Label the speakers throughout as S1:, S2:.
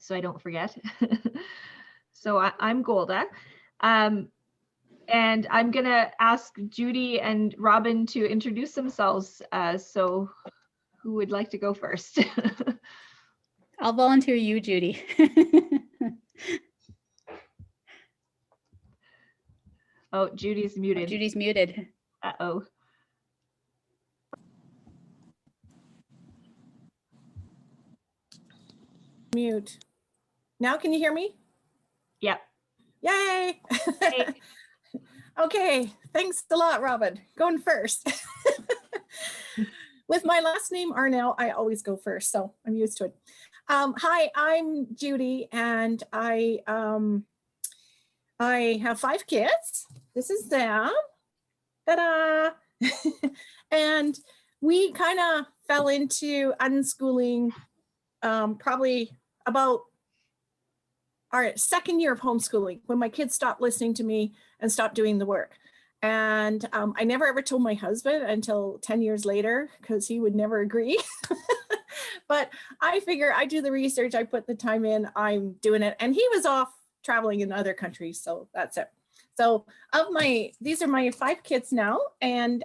S1: so I don't forget. So I'm Golda. And I'm going to ask Judy and Robin to introduce themselves. So who would like to go first?
S2: I'll volunteer you, Judy.
S1: Oh, Judy's muted.
S2: Judy's muted.
S1: Uh-oh.
S3: Mute. Now can you hear me?
S1: Yep.
S3: Yay!
S1: Hey.
S3: Okay, thanks a lot, Robin. Going first. With my last name, Arnall, I always go first, so I'm used to it. Hi, I'm Judy, and I have 5 kids. This is them. Ta-da! And we kind of fell into unschooling probably about our 2nd year of homeschooling, when my kids stopped listening to me and stopped doing the work. And I never ever told my husband until 10 years later, because he would never agree. But I figure I do the research, I put the time in, I'm doing it. And he was off traveling in other countries, so that's it. So these are my 5 kids now, and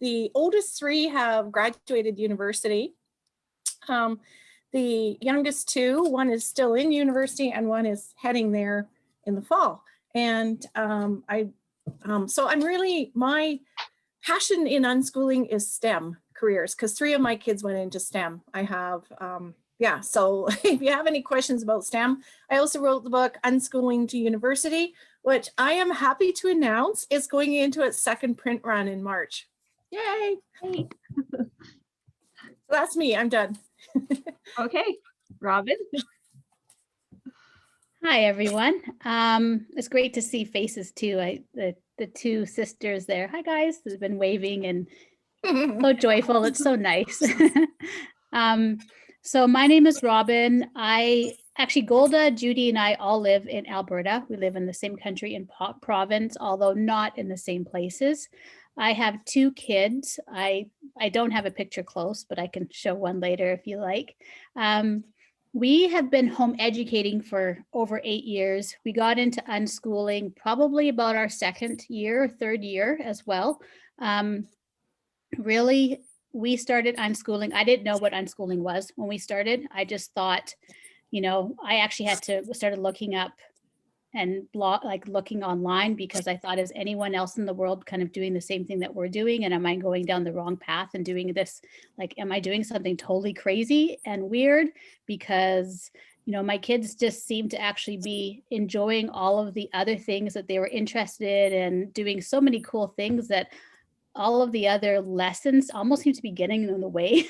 S3: the oldest 3 have graduated university. The youngest 2, one is still in university and one is heading there in the fall. And so I'm really, my passion in unschooling is STEM careers, because 3 of my kids went into STEM. I have, so if you have any questions about STEM, I also wrote the book Unschooling to University, which I am happy to announce is going into its 2nd print run in March. Yay!
S1: Hey.
S3: So that's me, I'm done.
S1: Okay, Robin.
S2: Hi, everyone. It's great to see faces too. The 2 sisters there. Hi, guys. They've been waving and so joyful. It's so nice. So my name is Robin. Golda, Judy, and I all live in Alberta. We live in the same country and province, although not in the same places. I have 2 kids. I don't have a picture close, but I can show one later if you like. We have been home educating for over 8 years. We got into unschooling probably about our 2nd year, 3rd year as well. Really, we started unschooling. I didn't know what unschooling was when we started. I just thought, I actually started looking up and looking online, because I thought, is anyone else in the world kind of doing the same thing that we're doing? And am I going down the wrong path and doing this? Am I doing something totally crazy and weird? Because, my kids just seem to actually be enjoying all of the other things that they were interested in, doing so many cool things that all of the other lessons almost seem to be getting in the way.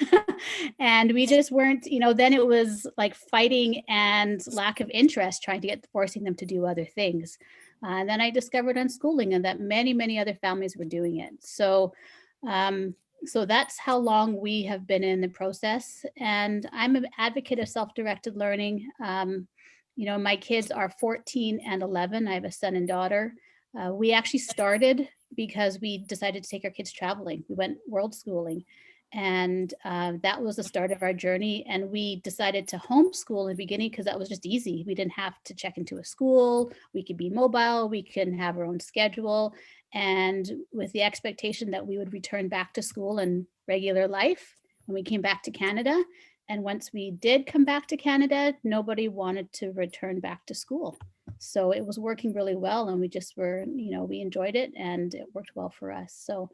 S2: And we just weren't, then it was like fighting and lack of interest, forcing them to do other things. And then I discovered unschooling, and that many, many other families were doing it. So that's how long we have been in the process. And I'm an advocate of self-directed learning. My kids are 14 and 11. I have a son and daughter. We actually started because we decided to take our kids traveling. We went world schooling, and that was the start of our journey. And we decided to homeschool in the beginning because that was just easy. We didn't have to check into a school. We could be mobile. We can have our own schedule. And with the expectation that we would return back to school and regular life when we came back to Canada. And once we did come back to Canada, nobody wanted to return back to school. So it was working really well, and we just were, we enjoyed it, and it worked well for us. So,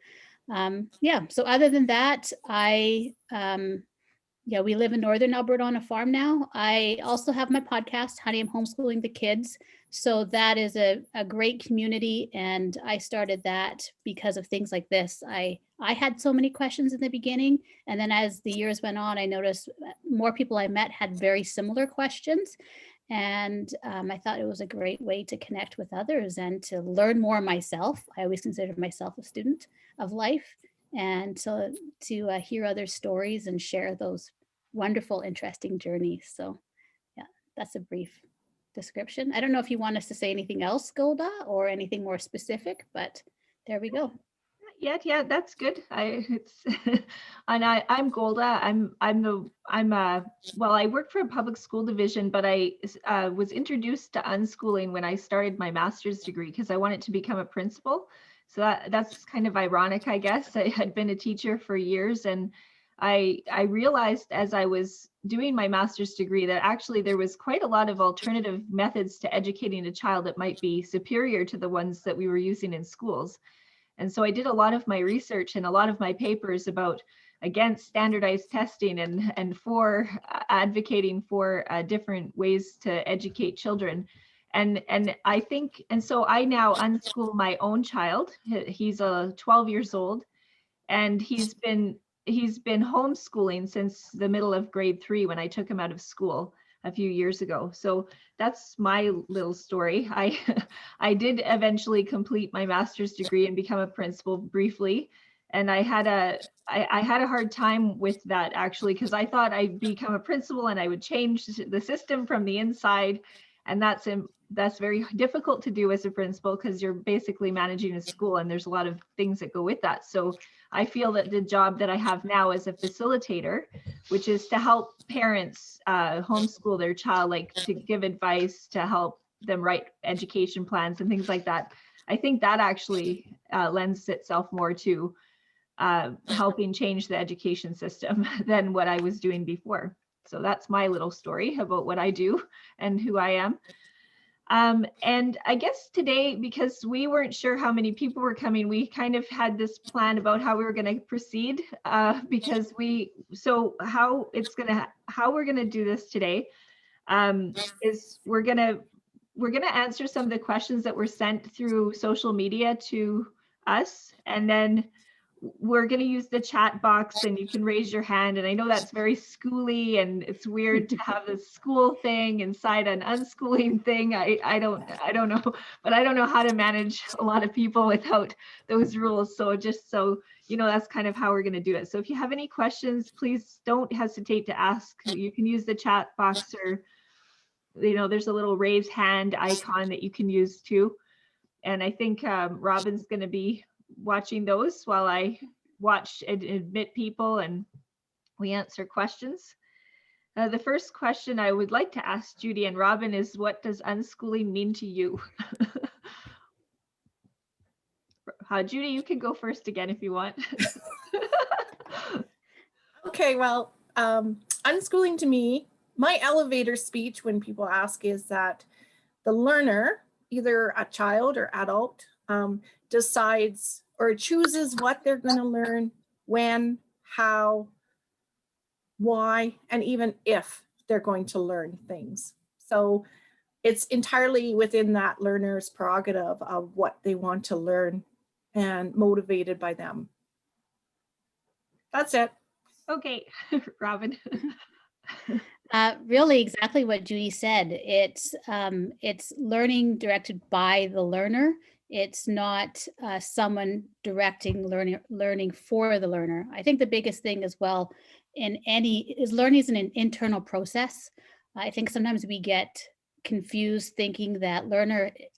S2: so other than that, we live in Northern Alberta on a farm now. I also have my podcast, Honey, I'm Homeschooling the Kids. So that is a great community. And I started that because of things like this. I had so many questions in the beginning. And then as the years went on, I noticed more people I met had very similar questions. And I thought it was a great way to connect with others and to learn more myself. I always considered myself a student of life, and to hear other stories and share those wonderful, interesting journeys. So yeah, that's a brief description. I don't know if you want us to say anything else, Golda, or anything more specific, but there we go.
S1: Yeah, that's good. I'm Golda. Well, I work for a public school division, but I was introduced to unschooling when I started my master's degree because I wanted to become a principal. So that's kind of ironic, I guess. I had been a teacher for years, and I realized as I was doing my master's degree that actually there was quite a lot of alternative methods to educating a child that might be superior to the ones that we were using in schools. And so I did a lot of my research and a lot of my papers about against standardized testing and for advocating for different ways to educate children. And I think, and so I now unschool my own child. He's 12 years old, and he's been homeschooling since the middle of grade 3 when I took him out of school a few years ago. So that's my little story. I did eventually complete my master's degree and become a principal briefly. And I had a hard time with that actually, because I thought I'd become a principal and I would change the system from the inside. And that's very difficult to do as a principal because you're basically managing a school and there's a lot of things that go with that. So I feel that the job that I have now as a facilitator, which is to help parents homeschool their child, like to give advice, to help them write education plans and things like that. I think that actually lends itself more to helping change the education system than what I was doing before. So that's my little story about what I do and who I am. And I guess today, because we weren't sure how many people were coming, we kind of had this plan about how we were going to proceed because how we're going to do this today is we're going to answer some of the questions that were sent through social media to us, and then we're going to use the chat box and you can raise your hand. And I know that's very schooly and it's weird to have this school thing inside an unschooling thing. I don't know, but I don't know how to manage a lot of people without those rules. So just so you know, that's kind of how we're going to do it. So if you have any questions, please don't hesitate to ask. You can use the chat box, or there's a little raise hand icon that you can use too. And I think Robin's going to be watching those while I watch and admit people and we answer questions. The first question I would like to ask Judy and Robin is, what does unschooling mean to you? Judy, you can go first again if you want.
S3: Okay, well, unschooling to me, my elevator speech when people ask is that the learner, either a child or adult, decides or chooses what they're going to learn, when, how, why, and even if they're going to learn things. So it's entirely within that learner's prerogative of what they want to learn and motivated by them. That's it.
S1: Okay, Robin.
S2: Really exactly what Judy said. It's learning directed by the learner. It's not someone directing learning for the learner. I think the biggest thing as well is learning is an internal process. I think sometimes we get confused thinking that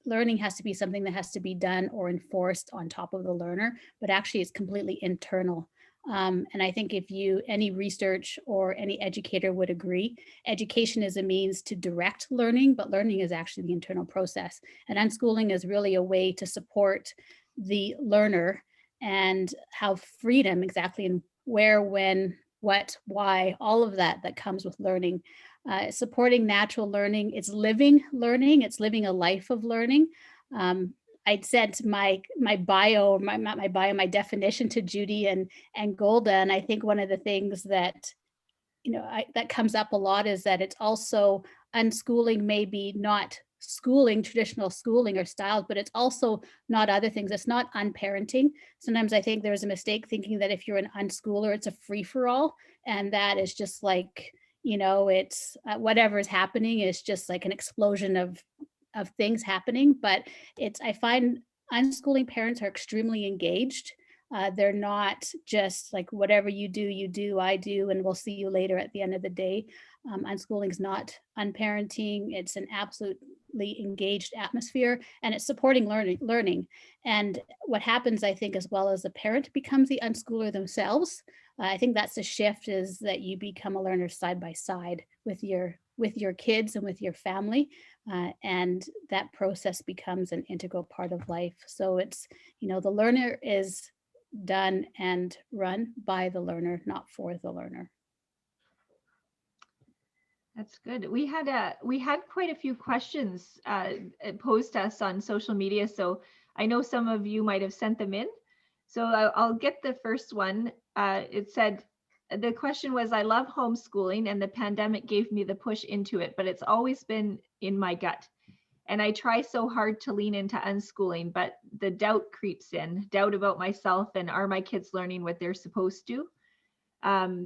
S2: learning has to be something that has to be done or enforced on top of the learner, but actually it's completely internal. And I think if any research or any educator would agree, education is a means to direct learning, but learning is actually the internal process. And unschooling is really a way to support the learner and have freedom exactly in where, when, what, why, all of that comes with learning. Supporting natural learning, it's living learning, it's living a life of learning. I'd sent my definition to Judy and Golda, and I think one of the things that that comes up a lot is that it's also unschooling, maybe not schooling, traditional schooling or styles, but it's also not other things. It's not unparenting. Sometimes I think there's a mistake thinking that if you're an unschooler, it's a free-for-all, and that is just like, it's whatever is happening is just like an explosion of things happening. But I find unschooling parents are extremely engaged. They're not just like, whatever you do, I do, and we'll see you later at the end of the day. Unschooling is not unparenting. It's an absolute actively engaged atmosphere, and it's supporting learning. And what happens, I think, as well as the parent becomes the unschooler themselves. I think that's the shift, is that you become a learner side by side with your kids and with your family. And that process becomes an integral part of life. So it's, the learner is done and run by the learner, not for the learner.
S1: That's good. We had quite a few questions posed to us on social media, so I know some of you might have sent them in. So I'll get the first one. It said, the question was, I love homeschooling and the pandemic gave me the push into it, but it's always been in my gut. And I try so hard to lean into unschooling, but the doubt creeps in, doubt about myself and are my kids learning what they're supposed to?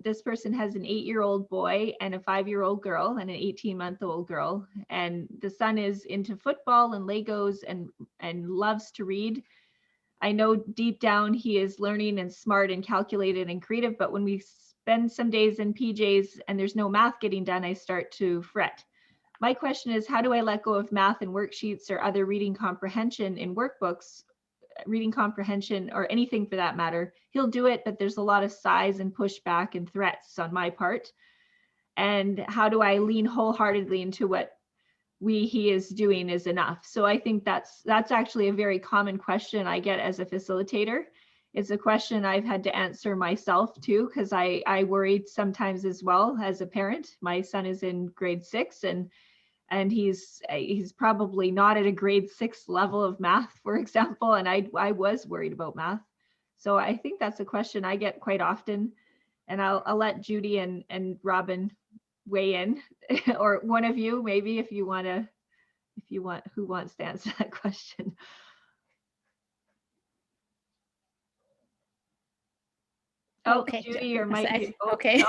S1: This person has an 8-year-old boy and a 5-year-old girl and an 18-month-old girl. And the son is into football and Legos and loves to read. I know deep down he is learning and smart and calculated and creative, but when we spend some days in PJs and there's no math getting done, I start to fret. My question is, how do I let go of math and worksheets or other reading comprehension in workbooks, reading comprehension or anything for that matter? He'll do it, but there's a lot of sighs and pushback and threats on my part. And how do I lean wholeheartedly into what he is doing is enough? So I think that's actually a very common question I get as a facilitator. It's a question I've had to answer myself too, because I worried sometimes as well as a parent. My son is in grade 6 and he's probably not at a grade 6 level of math, for example, and I was worried about math. So I think that's a question I get quite often, and I'll let Judy and Robin weigh in, or one of you maybe if you want, who wants to answer that question? Oh, okay. Judy, your mic.
S2: Okay.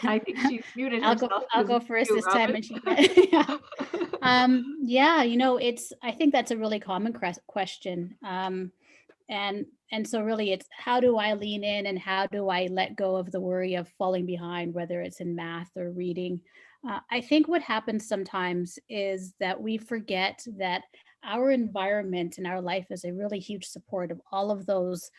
S1: I think she's muted herself.
S2: I'll go first this time. And I think that's a really common question. And so really it's, how do I lean in and how do I let go of the worry of falling behind, whether it's in math or reading? I think what happens sometimes is that we forget that our environment and our life is a really huge support of all of those,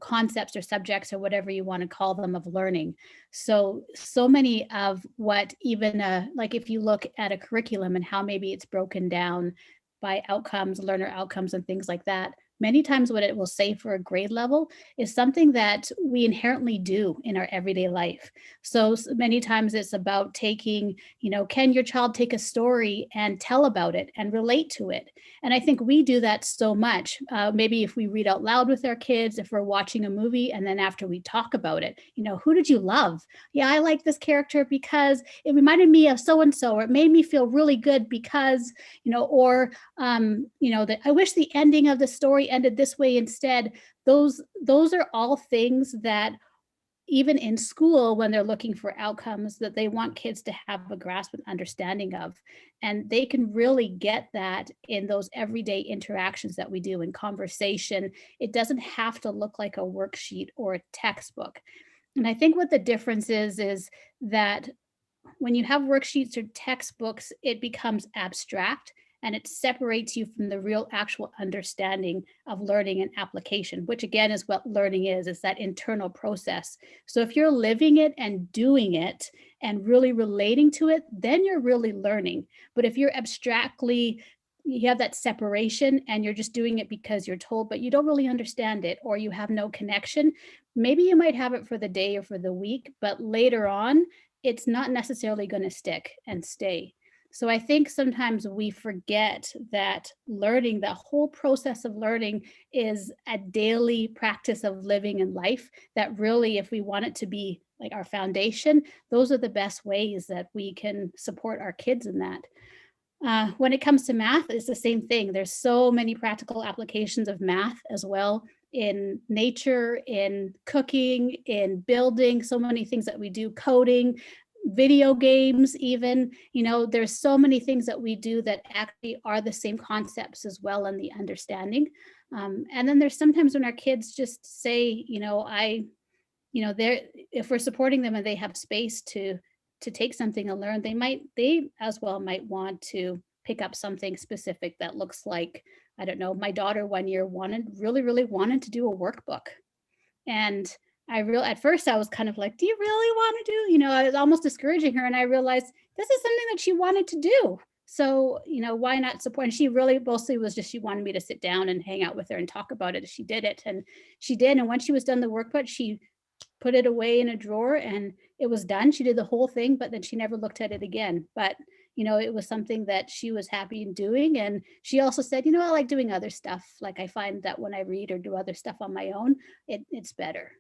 S2: concepts or subjects or whatever you want to call them of learning. So many of what even like if you look at a curriculum and how maybe it's broken down by outcomes, learner outcomes and things like that, many times what it will say for a grade level is something that we inherently do in our everyday life. So many times it's about taking, can your child take a story and tell about it and relate to it? And I think we do that so much. Maybe if we read out loud with our kids, if we're watching a movie, and then after we talk about it, who did you love? Yeah, I like this character because it reminded me of so-and-so, or it made me feel really good because, that I wish the ending of the story ended this way instead. Those are all things that even in school, when they're looking for outcomes, that they want kids to have a grasp and understanding of. And they can really get that in those everyday interactions that we do in conversation. It doesn't have to look like a worksheet or a textbook. And I think what the difference is that when you have worksheets or textbooks, it becomes abstract and it separates you from the real actual understanding of learning and application, which again is what learning is. It's that internal process. So if you're living it and doing it and really relating to it, then you're really learning. But if you're abstractly, you have that separation and you're just doing it because you're told, but you don't really understand it, or you have no connection, maybe you might have it for the day or for the week, but later on, it's not necessarily going to stick and stay. So I think sometimes we forget that learning, the whole process of learning, is a daily practice of living in life that really, if we want it to be like our foundation, those are the best ways that we can support our kids in that. When it comes to math, it's the same thing. There's so many practical applications of math as well, in nature, in cooking, in building, so many things that we do, coding, video games even, there's so many things that we do that actually are the same concepts as well in the understanding. And then there's sometimes when our kids just say, if we're supporting them and they have space to take something and learn, they as well might want to pick up something specific that looks like, I don't know, my daughter one year really wanted to do a workbook. And at first I was kind of like, do you really want to do, I was almost discouraging her, and I realized this is something that she wanted to do. So, why not support? And she really mostly was just, she wanted me to sit down and hang out with her and talk about it as she did it. And she did. And once she was done the workbook, she put it away in a drawer and it was done. She did the whole thing, but then she never looked at it again. But, it was something that she was happy in doing. And she also said, I like doing other stuff. Like, I find that when I read or do other stuff on my own, it's better.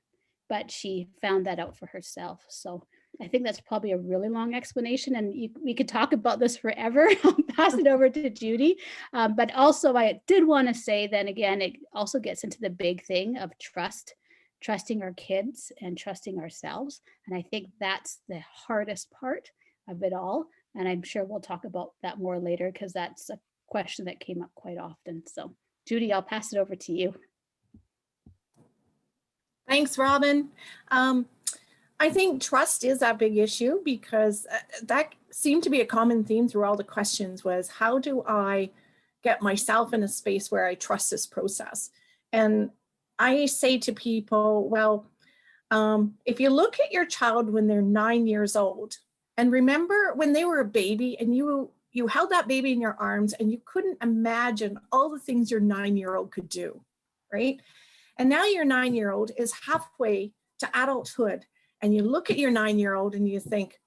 S2: But she found that out for herself. So I think that's probably a really long explanation, and we could talk about this forever. I'll pass it over to Judy. But also I did want to say, then again, it also gets into the big thing of trusting our kids and trusting ourselves. And I think that's the hardest part of it all. And I'm sure we'll talk about that more later, because that's a question that came up quite often. So Judy, I'll pass it over to you.
S3: Thanks, Robin. I think trust is a big issue, because that seemed to be a common theme through all the questions, was how do I get myself in a space where I trust this process? And I say to people, well, if you look at your child when they're 9 years old, and remember when they were a baby and you held that baby in your arms and you couldn't imagine all the things your 9-year-old could do, right? And now your 9-year-old is halfway to adulthood, and you look at your 9-year-old and you think,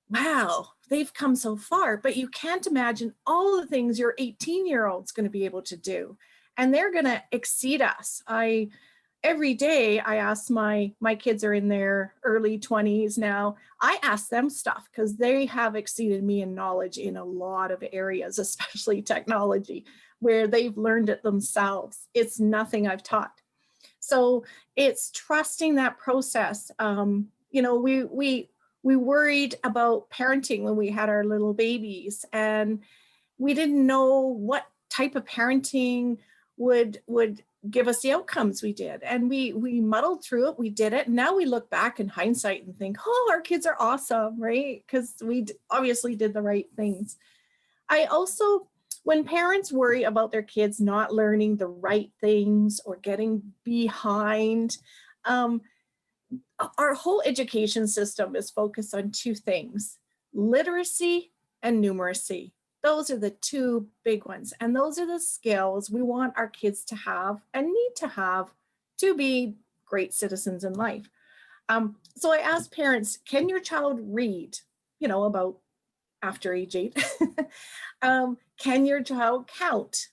S3: wow, they've come so far, but you can't imagine all the things your 18-year-old's going to be able to do. And they're going to exceed us. Every day I ask my kids are in their early 20s now. I ask them stuff because they have exceeded me in knowledge in a lot of areas, especially technology, where they've learned it themselves. It's nothing I've taught. So it's trusting that process. We worried about parenting when we had our little babies, and we didn't know what type of parenting would give us the outcomes we did. And we muddled through it, we did it. And now we look back in hindsight and think, oh, our kids are awesome, right? Because we obviously did the right things. I also, when parents worry about their kids not learning the right things or getting behind, our whole education system is focused on two things: literacy and numeracy. Those are the two big ones. And those are the skills we want our kids to have and need to have to be great citizens in life. So I asked parents, can your child read, about after age 8? Can your child count?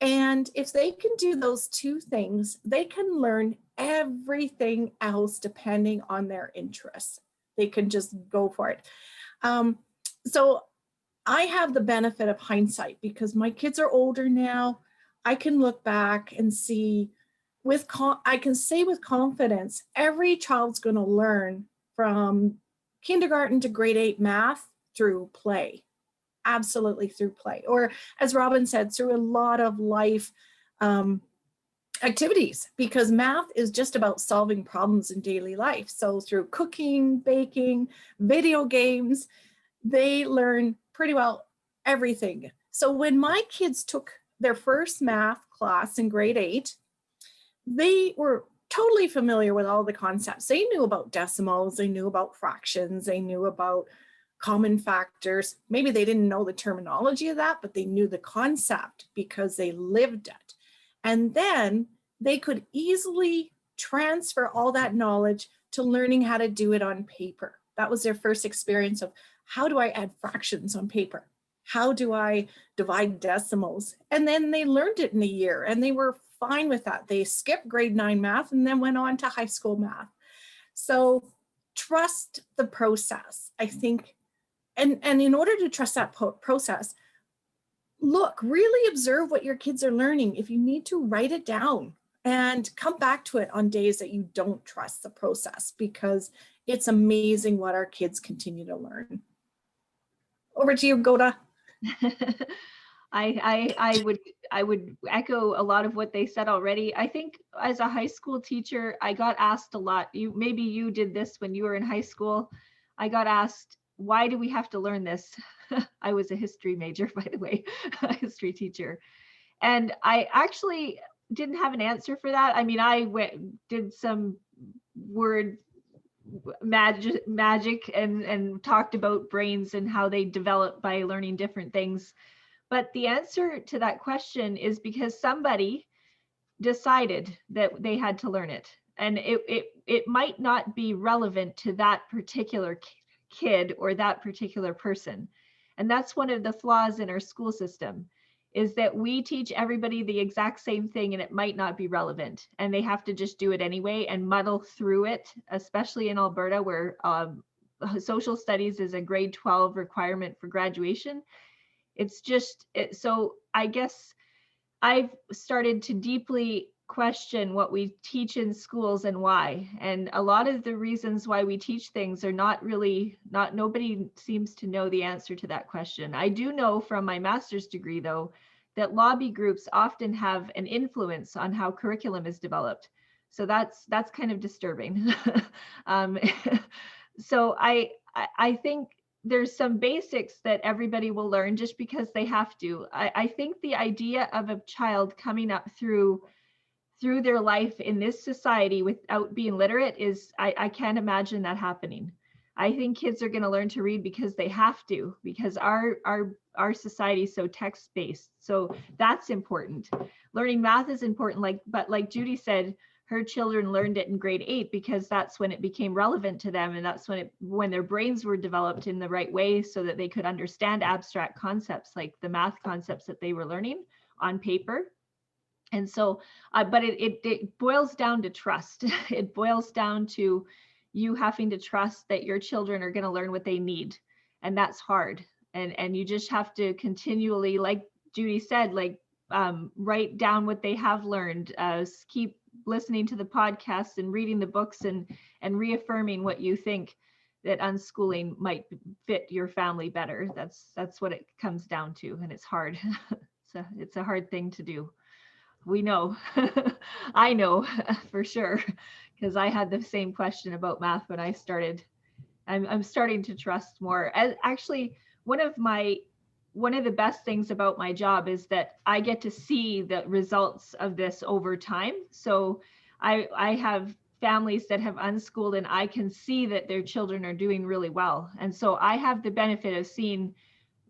S3: And if they can do those two things, they can learn everything else depending on their interests. They can just go for it. So I have the benefit of hindsight because my kids are older now. I can look back and see I can say with confidence, every child's going to learn from kindergarten to grade 8 math through play. Absolutely through play. Or as Robin said, through a lot of life activities, because math is just about solving problems in daily life. So through cooking, baking, video games, they learn pretty well everything. So when my kids took their first math class in grade 8, they were totally familiar with all the concepts. They knew about decimals, they knew about fractions, they knew about common factors. Maybe they didn't know the terminology of that, but they knew the concept because they lived it. And then they could easily transfer all that knowledge to learning how to do it on paper. That was their first experience of, how do I add fractions on paper? How do I divide decimals? And then they learned it in a year and they were fine with that. They skipped grade 9 math and then went on to high school math. So trust the process, I think. And in order to trust that process, really observe what your kids are learning. If you need to, write it down and come back to it on days that you don't trust the process, because it's amazing what our kids continue to learn. Over to you, Goda.
S1: I would echo a lot of what they said already. I think as a high school teacher, I got asked a lot. Maybe you did this when you were in high school. I got asked, why do we have to learn this? I was a history major, by the way, a history teacher. And I actually didn't have an answer for that. I mean, did some word magic and talked about brains and how they develop by learning different things. But the answer to that question is because somebody decided that they had to learn it. And it might not be relevant to that particular kid or that particular person. And that's one of the flaws in our school system, is that we teach everybody the exact same thing and it might not be relevant. And they have to just do it anyway and muddle through it, especially in Alberta, where social studies is a grade 12 requirement for graduation. It's just, so I guess I've started to deeply question what we teach in schools and why. And a lot of the reasons why we teach things are nobody seems to know the answer to that question. I do know from my master's degree, though, that lobby groups often have an influence on how curriculum is developed. So that's kind of disturbing. So I think there's some basics that everybody will learn just because they have to. I think the idea of a child coming up through their life in this society without being literate is, I can't imagine that happening. I think kids are going to learn to read because they have to, because our society is so text-based. So that's important. Learning math is important, but like Judy said, her children learned it in grade 8 because that's when it became relevant to them, and that's when their brains were developed in the right way so that they could understand abstract concepts like the math concepts that they were learning on paper. And so, but it boils down to trust. It boils down to you having to trust that your children are going to learn what they need, and that's hard. And you just have to continually, like Judy said, write down what they have learned, keep listening to the podcast and reading the books and reaffirming what you think that unschooling might fit your family better. That's what it comes down to, and it's hard. So it's a hard thing to do. We know. I know for sure, because I had the same question about math when I started. I'm starting to trust more. Actually, one of the best things about my job is that I get to see the results of this over time. So I have families that have unschooled and I can see that their children are doing really well. And so I have the benefit of seeing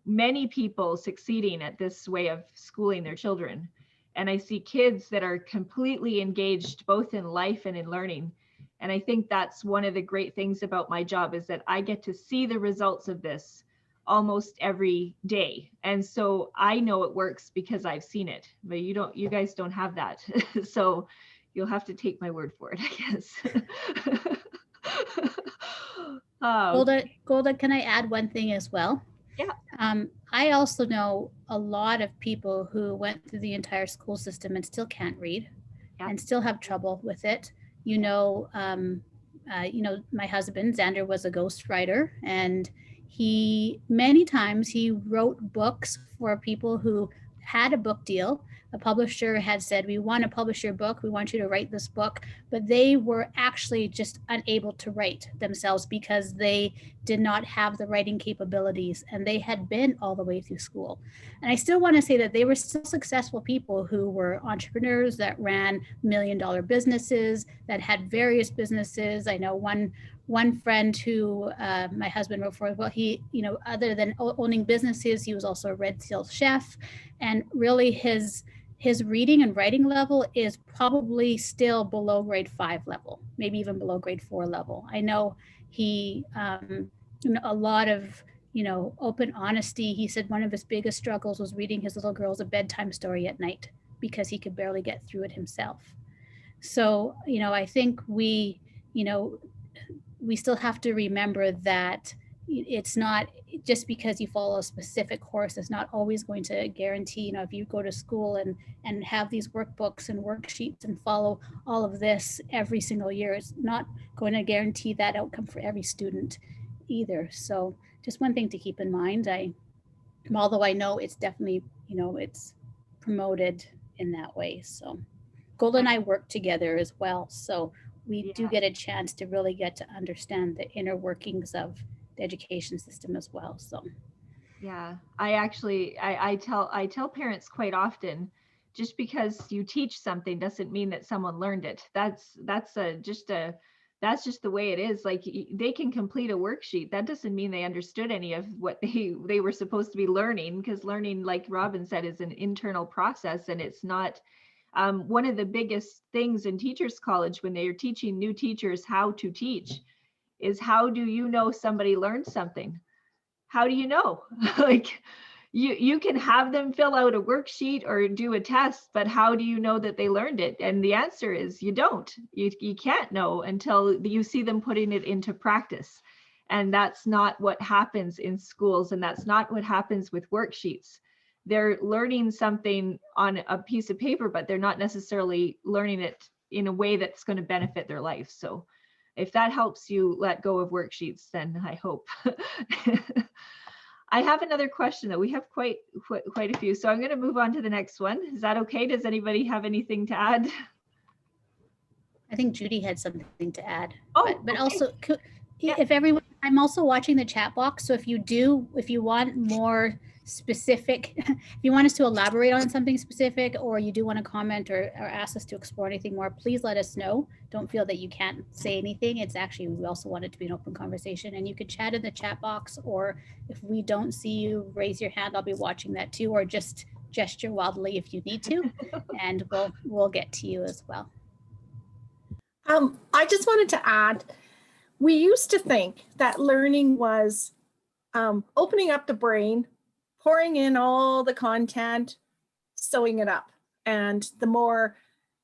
S1: many people succeeding at this way of schooling their children. And I see kids that are completely engaged both in life and in learning. And I think that's one of the great things about my job, is that I get to see the results of this almost every day. And so I know it works because I've seen it, but you guys don't have that. So you'll have to take my word for it, I guess.
S2: Golda, can I add one thing as well?
S1: Yeah.
S2: I also know a lot of people who went through the entire school system and still can't read, and still have trouble with it. My husband, Xander, was a ghostwriter, and many times he wrote books for people who had a book deal. A publisher had said, we want to publish your book, we want you to write this book, but they were actually just unable to write themselves because they did not have the writing capabilities, and they had been all the way through school. And I still want to say that they were still successful people who were entrepreneurs that ran $1 million businesses, that had various businesses. I know one friend who my husband wrote for, well, he, other than owning businesses, he was also a Red Seal chef. And really his reading and writing level is probably still below grade 5 level, maybe even below grade 4 level. I know he, a lot of, open honesty. He said one of his biggest struggles was reading his little girls a bedtime story at night because he could barely get through it himself. So, I think we still have to remember that it's not just because you follow a specific course, it's not always going to guarantee, if you go to school and have these workbooks and worksheets and follow all of this every single year, it's not going to guarantee that outcome for every student either. So just one thing to keep in mind. Although I know it's definitely, it's promoted in that way. So Golda and I work together as well. So we do get a chance to really get to understand the inner workings of the education system as well. So
S1: Yeah, I tell parents quite often, just because you teach something doesn't mean that someone learned it. That's just the way it is. Like they can complete a worksheet. That doesn't mean they understood any of what they were supposed to be learning, because learning, like Robin said, is an internal process, and it's not one of the biggest things in Teachers College when they are teaching new teachers how to teach is, how do you know somebody learned something? How do you know? Like you can have them fill out a worksheet or do a test, but how do you know that they learned it? And the answer is you don't. You can't know until you see them putting it into practice. And that's not what happens in schools, and that's not what happens with worksheets. They're learning something on a piece of paper, but they're not necessarily learning it in a way that's going to benefit their life. So if that helps you let go of worksheets, then I hope. I have another question though. We have quite a few, so I'm going to move on to the next one. Is that okay? Does anybody have anything to add?
S2: I think Judy had something to add.
S1: Oh,
S2: but
S1: okay.
S2: also,
S1: Yeah.
S2: if everyone, I'm also watching the chat box. So if you want more specific, if you want us to elaborate on something specific, or you do want to comment or ask us to explore anything more, please let us know. Don't feel that you can't say anything. It's actually, we also want it to be an open conversation, and you could chat in the chat box, or if we don't see you, raise your hand. I'll be watching that too, or just gesture wildly if you need to, and we'll get to you as well.
S3: I just wanted to add, we used to think that learning was opening up the brain, pouring in all the content, sewing it up. And the more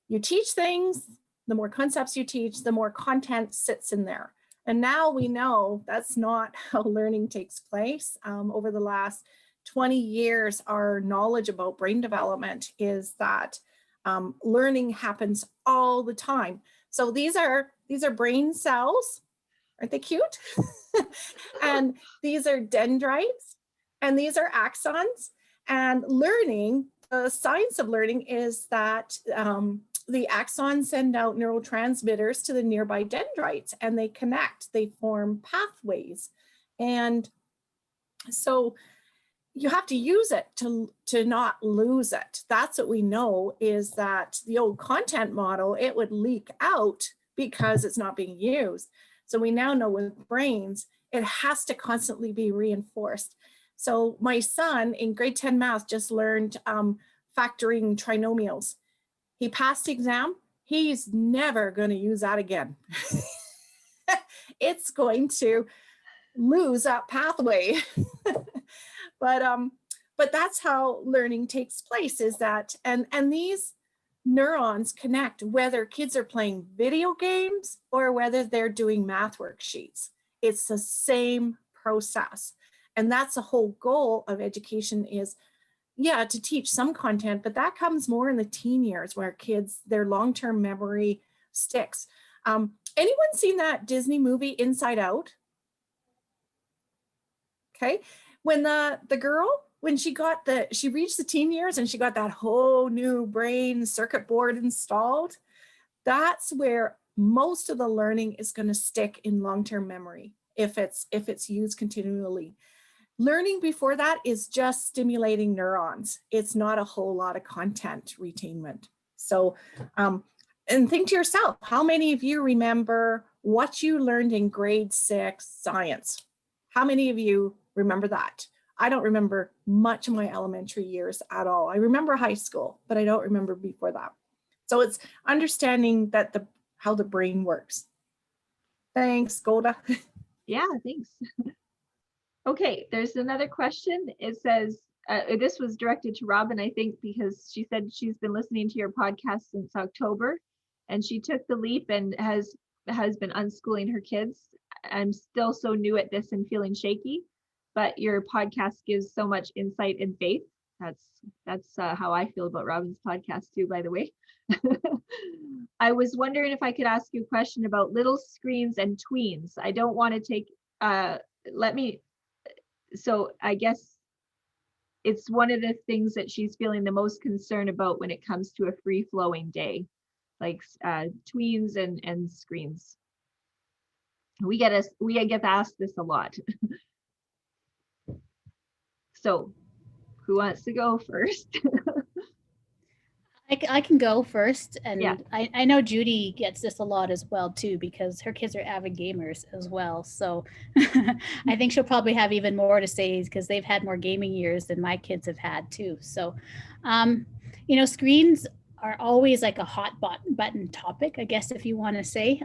S3: you teach things, the more concepts you teach, the more content sits in there. And now we know that's not how learning takes place. Over the last 20 years, our knowledge about brain development is that learning happens all the time. So these are brain cells. Aren't they cute? And these are dendrites, and these are axons. And learning, the science of learning is that the axons send out neurotransmitters to the nearby dendrites, and they connect, they form pathways. And so you have to use it to not lose it. That's what we know, is that the old content model, it would leak out because it's not being used. So we now know with brains, it has to constantly be reinforced. So my son in grade 10 math just learned factoring trinomials. He passed the exam. He's never going to use that again. It's going to lose that pathway. But that's how learning takes place, is that, and these neurons connect whether kids are playing video games or whether they're doing math worksheets. It's the same process. And that's the whole goal of education, is, yeah, to teach some content, but that comes more in the teen years where kids, their long-term memory sticks. Anyone seen that Disney movie Inside Out? Okay. When the girl, when she reached the teen years and she got that whole new brain circuit board installed, that's where most of the learning is going to stick in long-term memory if it's used continually. Learning before that is just stimulating neurons. It's not a whole lot of content retainment. So, and think to yourself, how many of you remember what you learned in grade 6 science? How many of you remember that? I don't remember much of my elementary years at all. I remember high school, but I don't remember before that. So it's understanding that how the brain works. Thanks, Golda.
S1: Yeah, thanks. Okay, there's another question. It says, this was directed to Robin, I think, because she said she's been listening to your podcast since October, and she took the leap and has been unschooling her kids. I'm still so new at this and feeling shaky, but your podcast gives so much insight and faith. That's how I feel about Robin's podcast too, by the way. I was wondering if I could ask you a question about little screens and tweens. I don't want to take, so I guess it's one of the things that she's feeling the most concern about when it comes to a free-flowing day, like tweens and screens. We get asked this a lot. So who wants to go first?
S2: I can go first, and
S1: Yeah.
S2: I know Judy gets this a lot as well too, because her kids are avid gamers as well. So I think she'll probably have even more to say because they've had more gaming years than my kids have had too. So, screens are always like a hot button topic, I guess, if you want to say.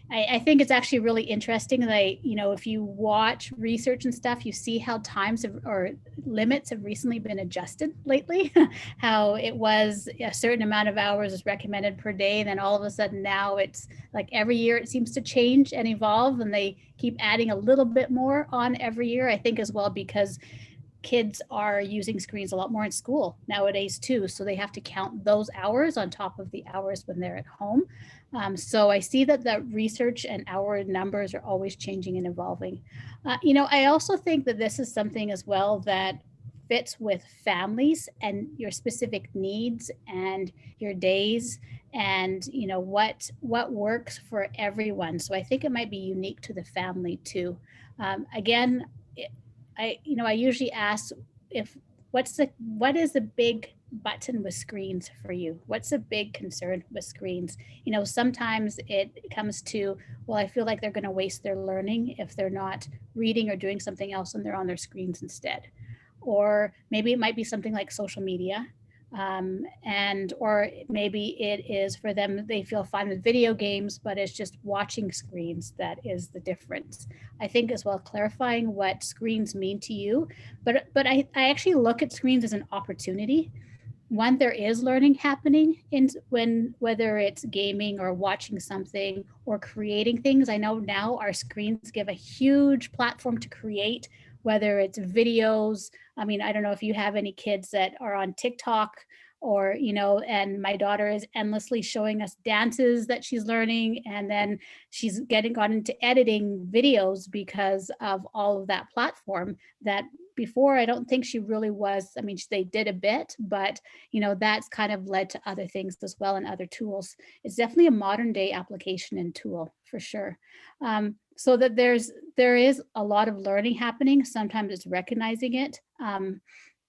S2: I think it's actually really interesting that, if you watch research and stuff, you see how times or limits have recently been adjusted lately. How it was a certain amount of hours is recommended per day. And then all of a sudden now it's like every year it seems to change and evolve, and they keep adding a little bit more on every year, I think, as well, because kids are using screens a lot more in school nowadays too. So they have to count those hours on top of the hours when they're at home. So I see that the research and hour numbers are always changing and evolving. I also think that this is something as well that fits with families and your specific needs and your days, and what works for everyone. So I think it might be unique to the family too. Again, I usually ask what is the big button with screens for you? What's a big concern with screens? Sometimes it comes to, well, I feel like they're going to waste their learning if they're not reading or doing something else and they're on their screens instead. Or maybe it might be something like social media. Or maybe it is for them, they feel fine with video games, but it's just watching screens that is the difference. I think as well clarifying what screens mean to you, but I actually look at screens as an opportunity. One, there is learning happening whether it's gaming or watching something or creating things. I know now our screens give a huge platform to create, whether it's videos. I mean, I don't know if you have any kids that are on TikTok or, and my daughter is endlessly showing us dances that she's learning. And then she's gone into editing videos because of all of that platform that before, I don't think she really was. I mean, they did a bit, but, that's kind of led to other things as well and other tools. It's definitely a modern day application and tool for sure. So that there is a lot of learning happening. Sometimes it's recognizing it. And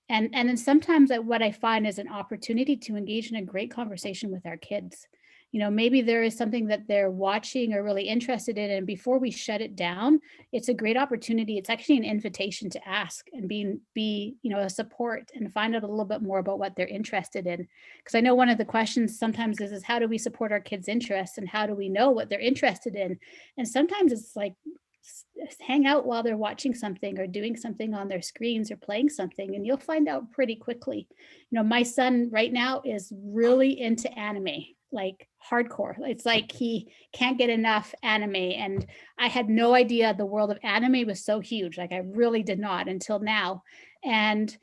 S2: then sometimes what I find is an opportunity to engage in a great conversation with our kids. Maybe there is something that they're watching or really interested in, and before we shut it down, it's a great opportunity. It's actually an invitation to ask and be a support and find out a little bit more about what they're interested in. Because I know one of the questions sometimes is how do we support our kids' interests and how do we know what they're interested in? And sometimes it's like, hang out while they're watching something or doing something on their screens or playing something, and you'll find out pretty quickly. My son right now is really into anime, like hardcore. It's like he can't get enough anime, and I had no idea the world of anime was so huge. Like I really did not until now. And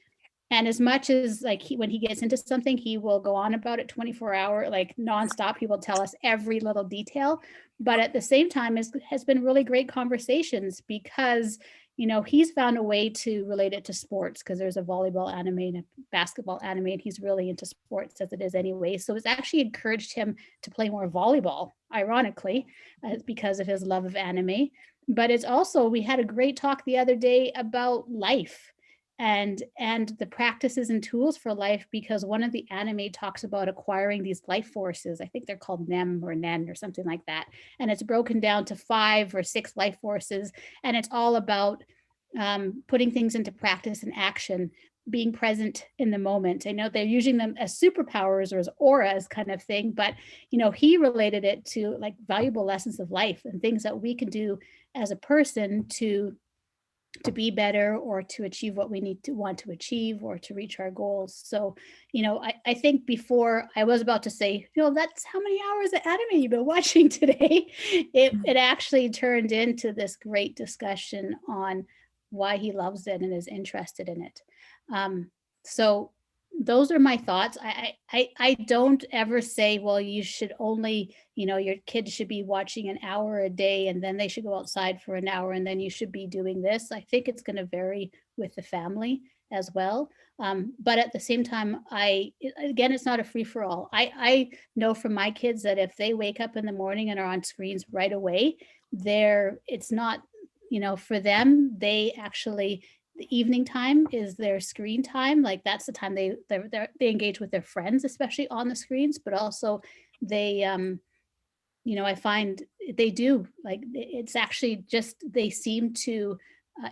S2: as much as like when he gets into something, he will go on about it 24-hour, like nonstop. He will tell us every little detail. But at the same time, has been really great conversations because, he's found a way to relate it to sports because there's a volleyball anime and a basketball anime, and he's really into sports as it is anyway. So it's actually encouraged him to play more volleyball, ironically, because of his love of anime. But it's also, we had a great talk the other day about life and the practices and tools for life, because one of the anime talks about acquiring these life forces. I think they're called Nem or Nen or something like that. And it's broken down to 5 or 6 life forces. And it's all about putting things into practice and action, being present in the moment. I know they're using them as superpowers or as auras kind of thing, but, he related it to like valuable lessons of life and things that we can do as a person to be better or to achieve what we want to achieve or to reach our goals. So, I think before I was about to say, that's how many hours of anime you've been watching today. It actually turned into this great discussion on why he loves it and is interested in it. So those are my thoughts. I don't ever say, well, you should only, your kids should be watching an hour a day and then they should go outside for an hour and then you should be doing this. I think it's going to vary with the family as well. But at the same time, again, it's not a free for all. I know from my kids that if they wake up in the morning and are on screens right away, it's not, for them, they actually, the evening time is their screen time. Like that's the time they engage with their friends, especially on the screens, but also they, I find they do, like, it's actually just, they seem to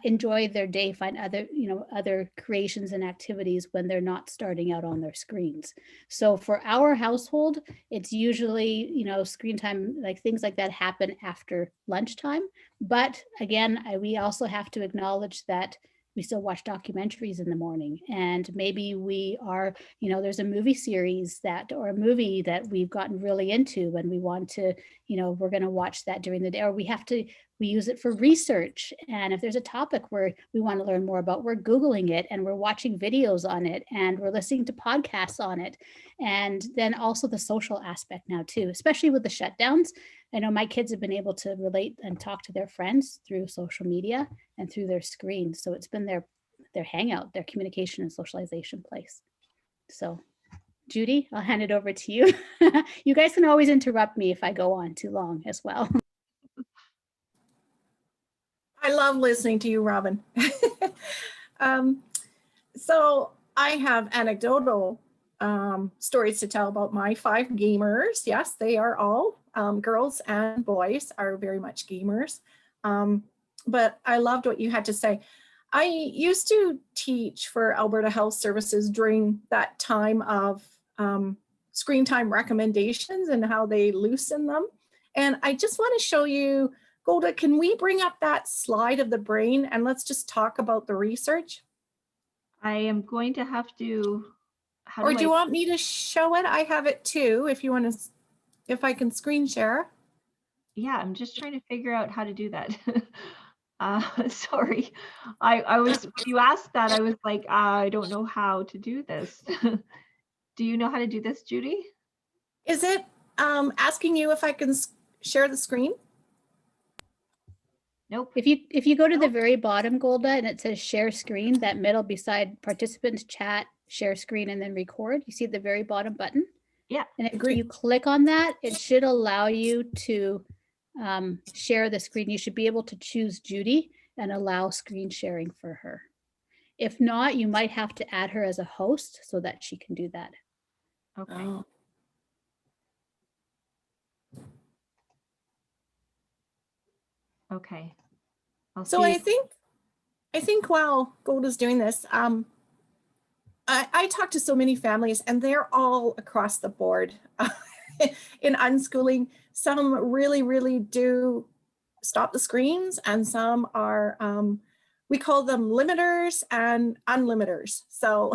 S2: enjoy their day, find other creations and activities when they're not starting out on their screens. So for our household, it's usually, screen time, like things like that happen after lunchtime. But again, we also have to acknowledge that we still watch documentaries in the morning, and maybe we are, there's a movie series or a movie that we've gotten really into and we want to, we're going to watch that during the day, or we use it for research. And if there's a topic where we want to learn more about, we're Googling it and we're watching videos on it and we're listening to podcasts on it. And then also the social aspect now too, especially with the shutdowns. I know my kids have been able to relate and talk to their friends through social media and through their screens. So it's been their hangout, their communication and socialization place. So Judy, I'll hand it over to you. You guys can always interrupt me if I go on too long as well.
S3: I love listening to you, Robin. So I have anecdotal stories to tell about my 5 gamers. Yes, they are all girls and boys are very much gamers. But I loved what you had to say. I used to teach for Alberta Health Services during that time of screen time recommendations and how they loosen them. And I just want to show you, Golda, can we bring up that slide of the brain and let's just talk about the research?
S1: I am going to have to.
S3: Or do you want me to show it? I have it too, if you want to, if I can screen share.
S1: Yeah, I'm just trying to figure out how to do that. Sorry, I was, when you asked that, I was like, I don't know how to do this. Do you know how to do this, Judy?
S3: Is it asking you if I can share the screen?
S1: Nope.
S2: If you go to the very bottom, Golda, and it says share screen, that middle beside participants, chat, share screen, and then record, you see the very bottom button?
S1: Yeah.
S2: And if you click on that, it should allow you to share the screen. You should be able to choose Judy and allow screen sharing for her. If not, you might have to add her as a host so that she can do that.
S1: Okay.
S3: Oh.
S1: Okay.
S3: So I think while Golda's doing this, I talk to so many families and they're all across the board in unschooling. Some really, really do stop the screens, and some are, we call them limiters and unlimiters. So,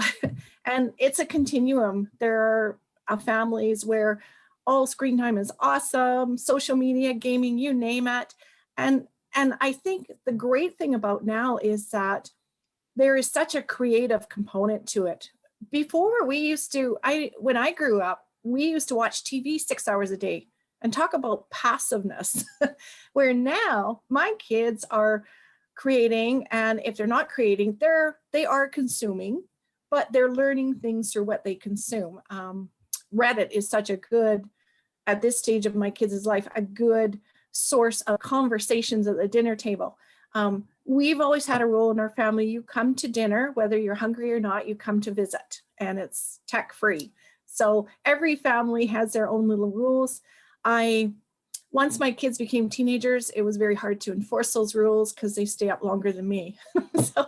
S3: and it's a continuum. There are families where all screen time is awesome, social media, gaming, you name it. And I think the great thing about now is that there is such a creative component to it. Before we used to, when I grew up, we used to watch TV 6 hours a day and talk about passiveness, where now my kids are creating, and if they're not creating, they are consuming, but they're learning things through what they consume. Reddit is such a good, at this stage of my kids' life, a good source of conversations at the dinner table. We've always had a rule in our family: you come to dinner, whether you're hungry or not, you come to visit, and it's tech free. So every family has their own little rules. Once my kids became teenagers, it was very hard to enforce those rules because they stay up longer than me. So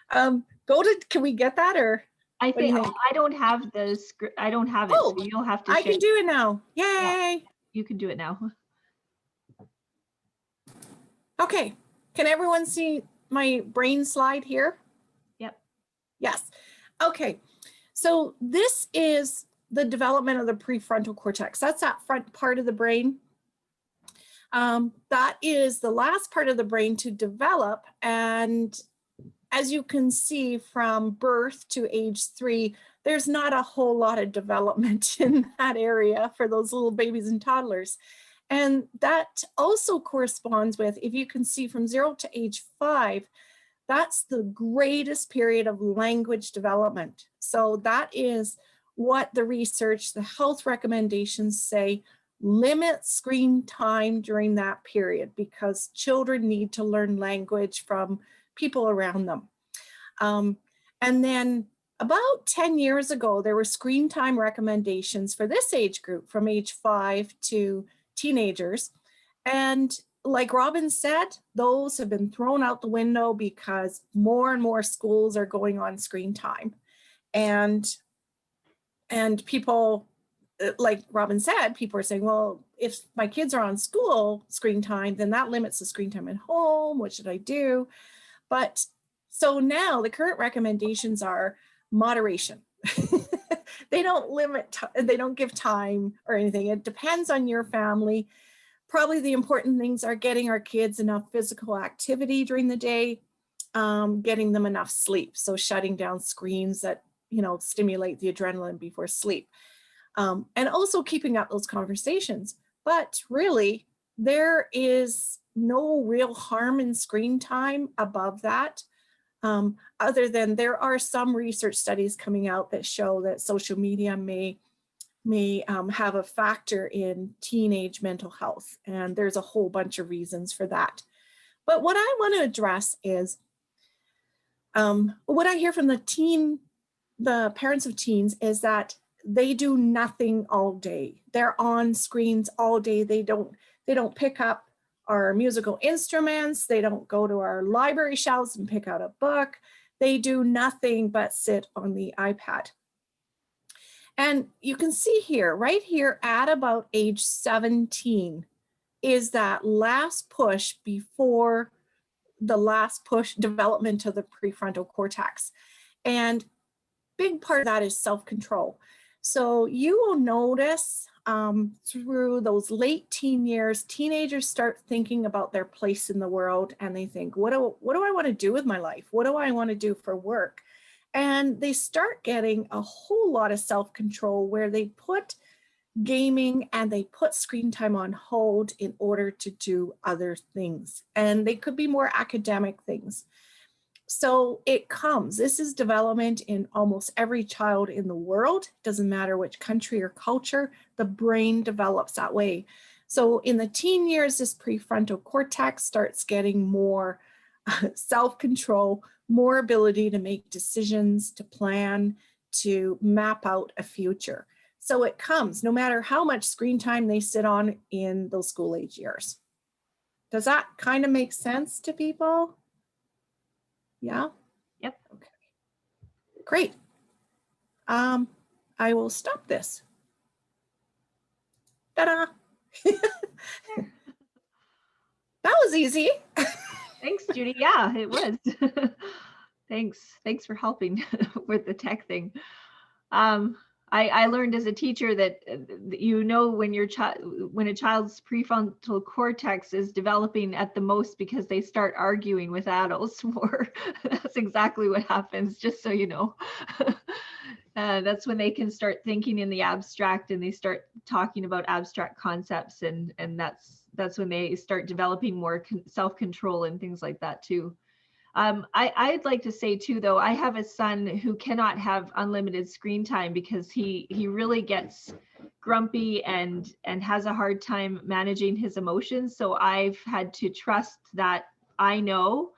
S3: can we get that, or?
S1: I think I don't have the script. I don't have it.
S3: Oh,
S1: so you'll have to.
S3: I can do it now. Yay.
S1: Yeah, you can do it now.
S3: Okay. Can everyone see my brain slide here?
S1: Yep.
S3: Yes. Okay. So this is the development of the prefrontal cortex. That's that front part of the brain. That is the last part of the brain to develop. And as you can see, from birth to age 3, there's not a whole lot of development in that area for those little babies and toddlers. And that also corresponds with, if you can see, from 0 to age 5, that's the greatest period of language development. So that is what the research, the health recommendations say, limit screen time during that period because children need to learn language from people around them. And then about 10 years ago, there were screen time recommendations for this age group from age 5 to teenagers. And like Robin said, those have been thrown out the window because more and more schools are going on screen time. And people, like Robin said, people are saying, well, if my kids are on school screen time, then that limits the screen time at home. What should I do? But so now the current recommendations are moderation. They don't limit, they don't give time or anything. It depends on your family. Probably the important things are getting our kids enough physical activity during the day, getting them enough sleep. So shutting down screens that, stimulate the adrenaline before sleep. And also keeping up those conversations. But really, there is no real harm in screen time above that, other than there are some research studies coming out that show that social media may have a factor in teenage mental health. And there's a whole bunch of reasons for that. But what I want to address is what I hear from the parents of teens is that they do nothing all day. They're on screens all day. They don't pick up our musical instruments. They don't go to our library shelves and pick out a book. They do nothing but sit on the iPad. And you can see here, right here at about age 17 is that last push before the last push development of the prefrontal cortex. And big part of that is self-control. So you will notice through those late teen years, teenagers start thinking about their place in the world and they think, what do I want to do with my life? What do I want to do for work? And they start getting a whole lot of self-control where they put gaming and they put screen time on hold in order to do other things. And they could be more academic things. So this is development in almost every child in the world. Doesn't matter which country or culture, the brain develops that way. So in the teen years, this prefrontal cortex starts getting more self-control, more ability to make decisions, to plan, to map out a future. So it comes no matter how much screen time they sit on in those school age years. Does that kind of make sense to people? Yeah?
S1: Yep.
S3: Okay. Great. I will stop this. Ta-da! That was easy.
S1: Thanks, Judy. Yeah, it was. Thanks for helping with the tech thing. I learned as a teacher that when a child's prefrontal cortex is developing at the most because they start arguing with adults more. That's exactly what happens, just so you know. That's when they can start thinking in the abstract and they start talking about abstract concepts, and that's when they start developing more self-control and things like that too. I'd like to say too, though, I have a son who cannot have unlimited screen time because he really gets grumpy and has a hard time managing his emotions. So I've had to trust that I know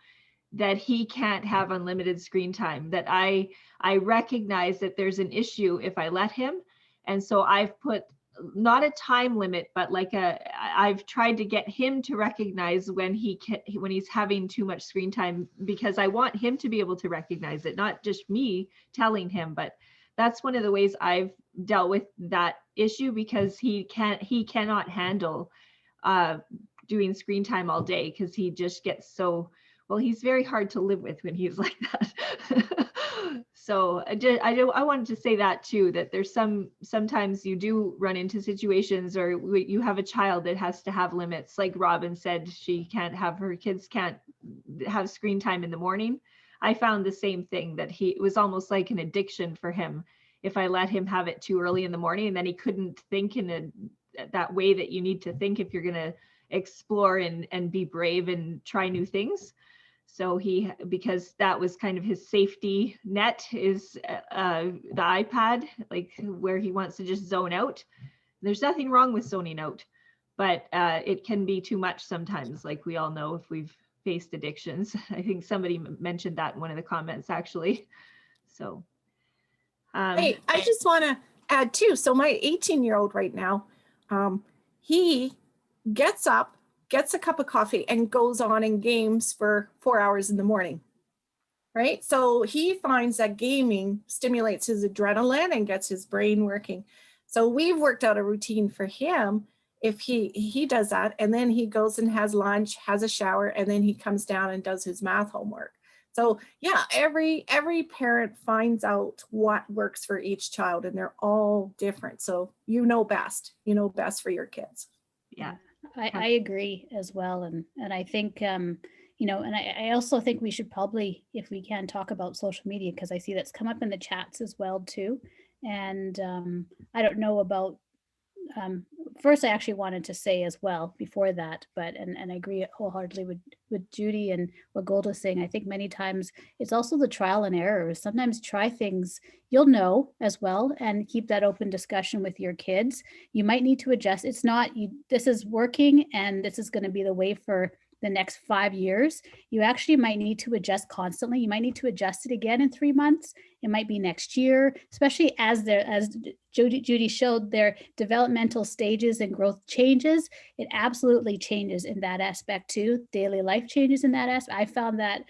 S1: that he can't have unlimited screen time, that I recognize that there's an issue if I let him. And so I've put not a time limit, but I've tried to get him to recognize when he's having too much screen time, because I want him to be able to recognize it, not just me telling him. But that's one of the ways I've dealt with that issue, because he cannot handle doing screen time all day, because he just gets he's very hard to live with when he's like that. So I wanted to say that too, that there's sometimes you do run into situations, or you have a child that has to have limits. Like Robin said, her kids can't have screen time in the morning. I found the same thing, that it was almost like an addiction for him. If I let him have it too early in the morning, and then he couldn't think in that way that you need to think if you're going to explore and be brave and try new things. So because that was kind of his safety net, is the iPad, like where he wants to just zone out. There's nothing wrong with zoning out, but it can be too much sometimes, like we all know if we've faced addictions. I think somebody mentioned that in one of the comments, actually. So.
S3: Hey, I just want to add too. So my 18-year-old right now, he gets up, gets a cup of coffee, and goes on and games for 4 hours in the morning. Right? So he finds that gaming stimulates his adrenaline and gets his brain working. So we've worked out a routine for him. If he does that, and then he goes and has lunch, has a shower, and then he comes down and does his math homework. So yeah, every parent finds out what works for each child, and they're all different. So you know best for your kids.
S1: Yeah,
S2: I agree as well. And I think, and I also think we should probably, if we can, talk about social media, because I see that's come up in the chats as well too. And I don't know about, first I actually wanted to say as well before that, but and I agree wholeheartedly with Judy and what Golda's saying. I think many times it's also the trial and error. Sometimes try things you'll know as well, and keep that open discussion with your kids. You might need to adjust. It's not this is working and this is going to be the way for the next 5 years. You actually might need to adjust constantly. You might need to adjust it again in 3 months. It might be next year, especially as Judy showed, their developmental stages and growth changes. It absolutely changes in that aspect too. Daily life changes in that aspect. I found that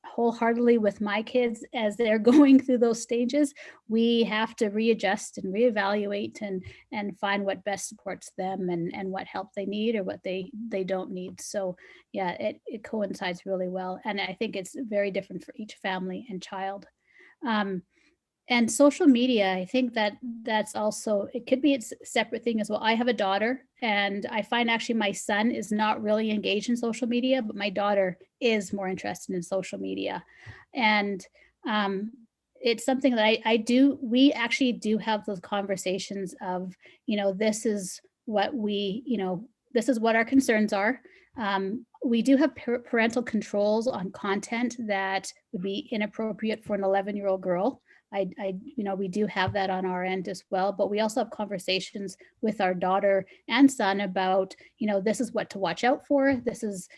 S2: wholeheartedly with my kids as they're going through those stages. We have to readjust and reevaluate and find what best supports them and what help they need or what they don't need. So yeah, it coincides really well. And I think it's very different for each family and child. And social media, I think that's also, it could be its separate thing as well. I have a daughter, and I find actually my son is not really engaged in social media, but my daughter is more interested in social media. And it's something that we actually do have those conversations of, this is what this is what our concerns are. We do have parental controls on content that would be inappropriate for an 11-year-old girl. We do have that on our end as well, but we also have conversations with our daughter and son about, this is what to watch out for. This is,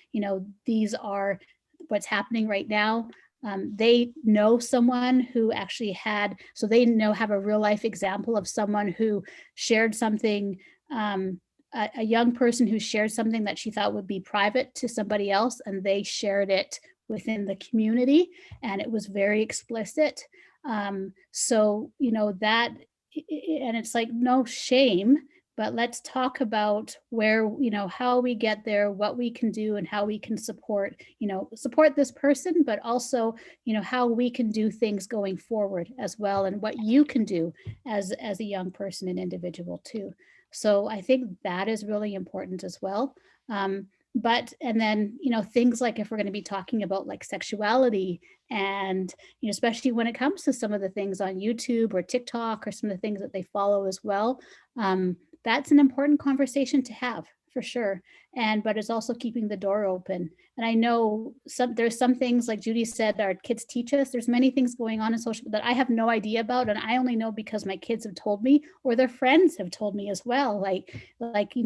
S2: these are what's happening right now. They know someone who actually so they have a real life example of someone who shared something, a young person who shared something that she thought would be private to somebody else, and they shared it within the community, and it was very explicit. So, that, and it's like, no shame, but let's talk about where, how we get there, what we can do, and how we can support this person, but also, how we can do things going forward as well, and what you can do as a young person and individual too. So I think that is really important as well. But, and then, things like if we're going to be talking about like sexuality and, especially when it comes to some of the things on YouTube or TikTok or some of the things that they follow as well, that's an important conversation to have for sure. But it's also keeping the door open. And I know there's some things, like Judy said, our kids teach us. There's many things going on in social that I have no idea about, and I only know because my kids have told me, or their friends have told me as well, like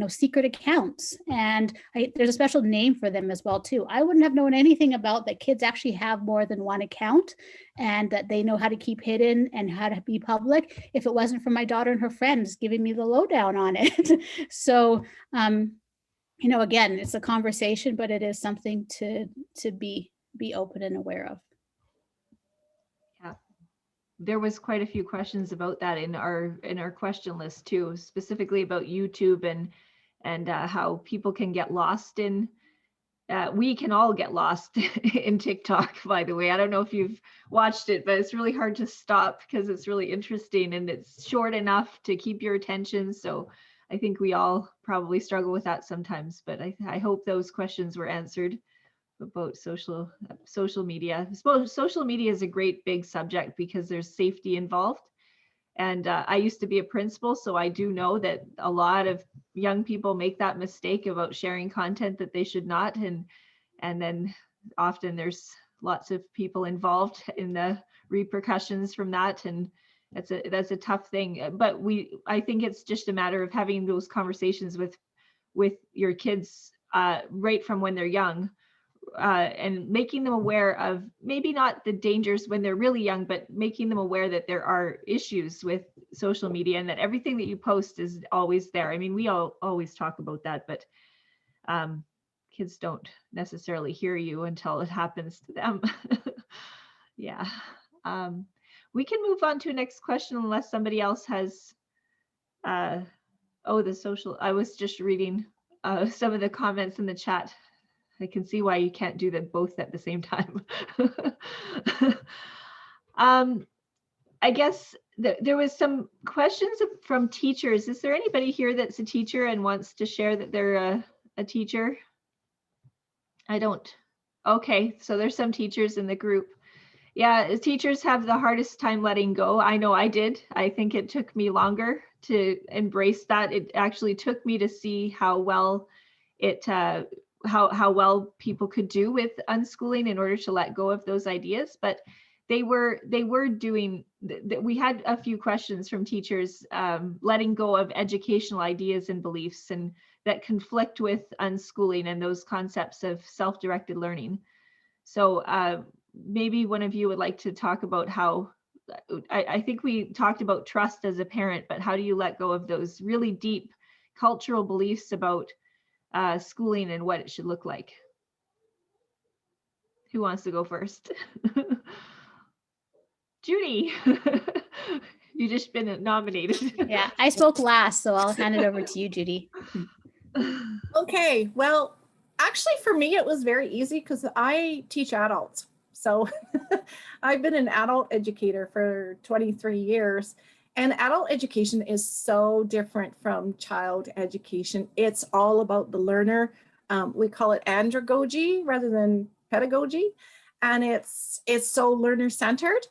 S2: secret accounts. And there's a special name for them as well too. I wouldn't have known anything about that kids actually have more than one account, and that they know how to keep hidden and how to be public, if it wasn't for my daughter and her friends giving me the lowdown on it. So again, it's a conversation, but it is something to be open and aware of.
S1: Yeah, there was quite a few questions about that in our question list too, specifically about YouTube and how people can get lost in. We can all get lost in TikTok, by the way. I don't know if you've watched it, but it's really hard to stop because it's really interesting and it's short enough to keep your attention. So I think we all probably struggle with that sometimes, but I hope those questions were answered about social media. I suppose social media is a great big subject because there's safety involved. And I used to be a principal, so I do know that a lot of young people make that mistake about sharing content that they should not, and then often there's lots of people involved in the repercussions from that, and that's a tough thing. But I think it's just a matter of having those conversations with your kids right from when they're young, and making them aware of maybe not the dangers when they're really young, but making them aware that there are issues with social media and that everything that you post is always there. I mean, we all always talk about that, but kids don't necessarily hear you until it happens to them. Yeah. We can move on to a next question unless somebody else has, the social, I was just reading some of the comments in the chat. I can see why you can't do them both at the same time. I guess there was some questions from teachers. Is there anybody here that's a teacher and wants to share that they're a teacher? I don't. Okay, so there's some teachers in the group. Yeah, teachers have the hardest time letting go. I know I did. I think it took me longer to embrace that. It actually took me to see how well how well people could do with unschooling in order to let go of those ideas. But they were doing, we had a few questions from teachers letting go of educational ideas and beliefs and that conflict with unschooling and those concepts of self-directed learning. So maybe one of you would like to talk about how, I think we talked about trust as a parent, but how do you let go of those really deep cultural beliefs about schooling and what it should look like? Who wants to go first? Judy, you just been nominated.
S2: Yeah, I spoke last, so I'll hand it over to you, Judy.
S3: Okay, well, actually for me, it was very easy because I teach adults. So I've been an adult educator for 23 years, and adult education is so different from child education. It's all about the learner. We call it andragogy rather than pedagogy, and it's so learner-centered.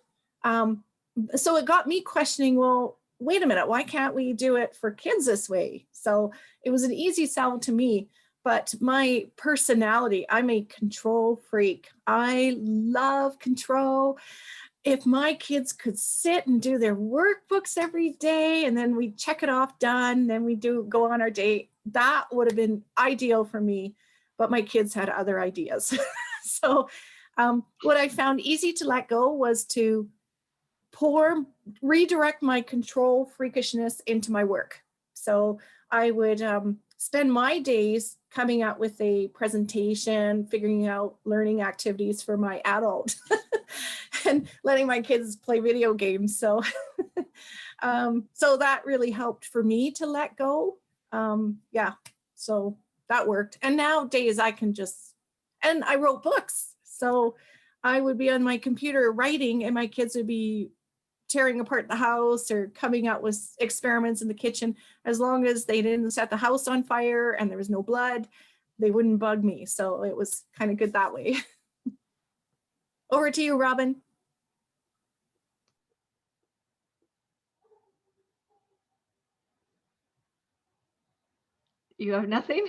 S3: So it got me questioning, well, wait a minute, why can't we do it for kids this way? So it was an easy sell to me. But my personality, I'm a control freak. I love control. If my kids could sit and do their workbooks every day and then we check it off, done, then we go on our date, that would have been ideal for me. But my kids had other ideas. So what I found easy to let go was to redirect my control freakishness into my work. So I would spend my days coming up with a presentation, figuring out learning activities for my adult and letting my kids play video games. So, so that really helped for me to let go. Yeah, so that worked. And nowadays I can and I wrote books. So I would be on my computer writing and my kids would be tearing apart the house or coming out with experiments in the kitchen. As long as they didn't set the house on fire and there was no blood, they wouldn't bug me. So it was kind of good that way. Over to you, Robin.
S1: You have nothing?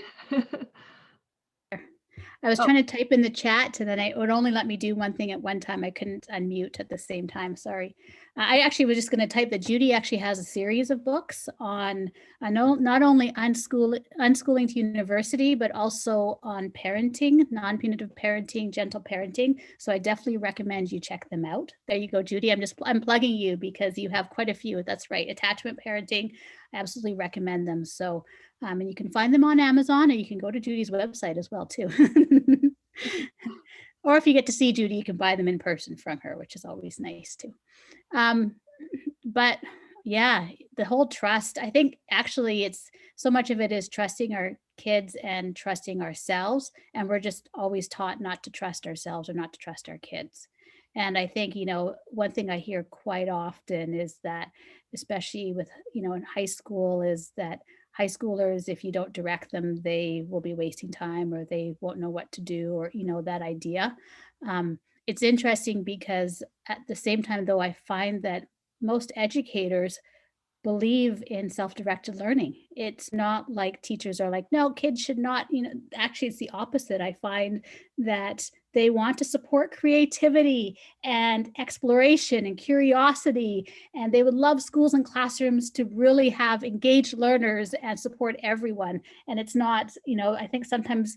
S2: I was trying to type in the chat and then it would only let me do one thing at one time. I couldn't unmute at the same time. Sorry. I actually was just going to type that Judy actually has a series of books on not only unschooling to university, but also on parenting, non-punitive parenting, gentle parenting. So I definitely recommend you check them out. There you go, Judy. I'm plugging you because you have quite a few. That's right. Attachment parenting. I absolutely recommend them. So and you can find them on Amazon, or you can go to Judy's website as well, too. Or if you get to see Judy, you can buy them in person from her, which is always nice, too. But yeah, the whole trust, I think actually it's so much of it is trusting our kids and trusting ourselves. And we're just always taught not to trust ourselves or not to trust our kids. And I think, one thing I hear quite often is that, especially with, in high school, is that high schoolers, if you don't direct them, they will be wasting time or they won't know what to do, or, that idea. It's interesting because at the same time, though, I find that most educators believe in self-directed learning. It's not like teachers are like, no, kids should not, actually it's the opposite. I find that they want to support creativity and exploration and curiosity, and they would love schools and classrooms to really have engaged learners and support everyone. And it's not, I think sometimes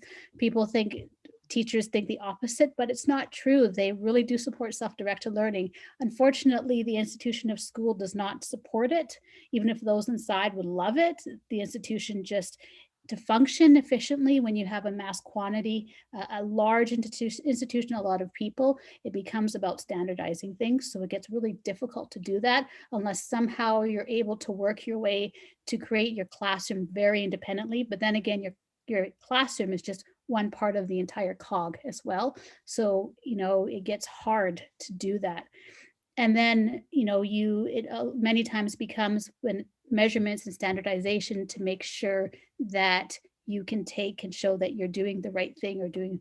S2: teachers think the opposite, but it's not true. They really do support self-directed learning. Unfortunately, the institution of school does not support it. Even if those inside would love it, the institution just, to function efficiently when you have a mass quantity, a large institution, a lot of people, it becomes about standardizing things. So it gets really difficult to do that unless somehow you're able to work your way to create your classroom very independently. But then again, your classroom is just one part of the entire cog as well. So, it gets hard to do that. And then, it many times becomes when measurements and standardization to make sure that you can take and show that you're doing the right thing or doing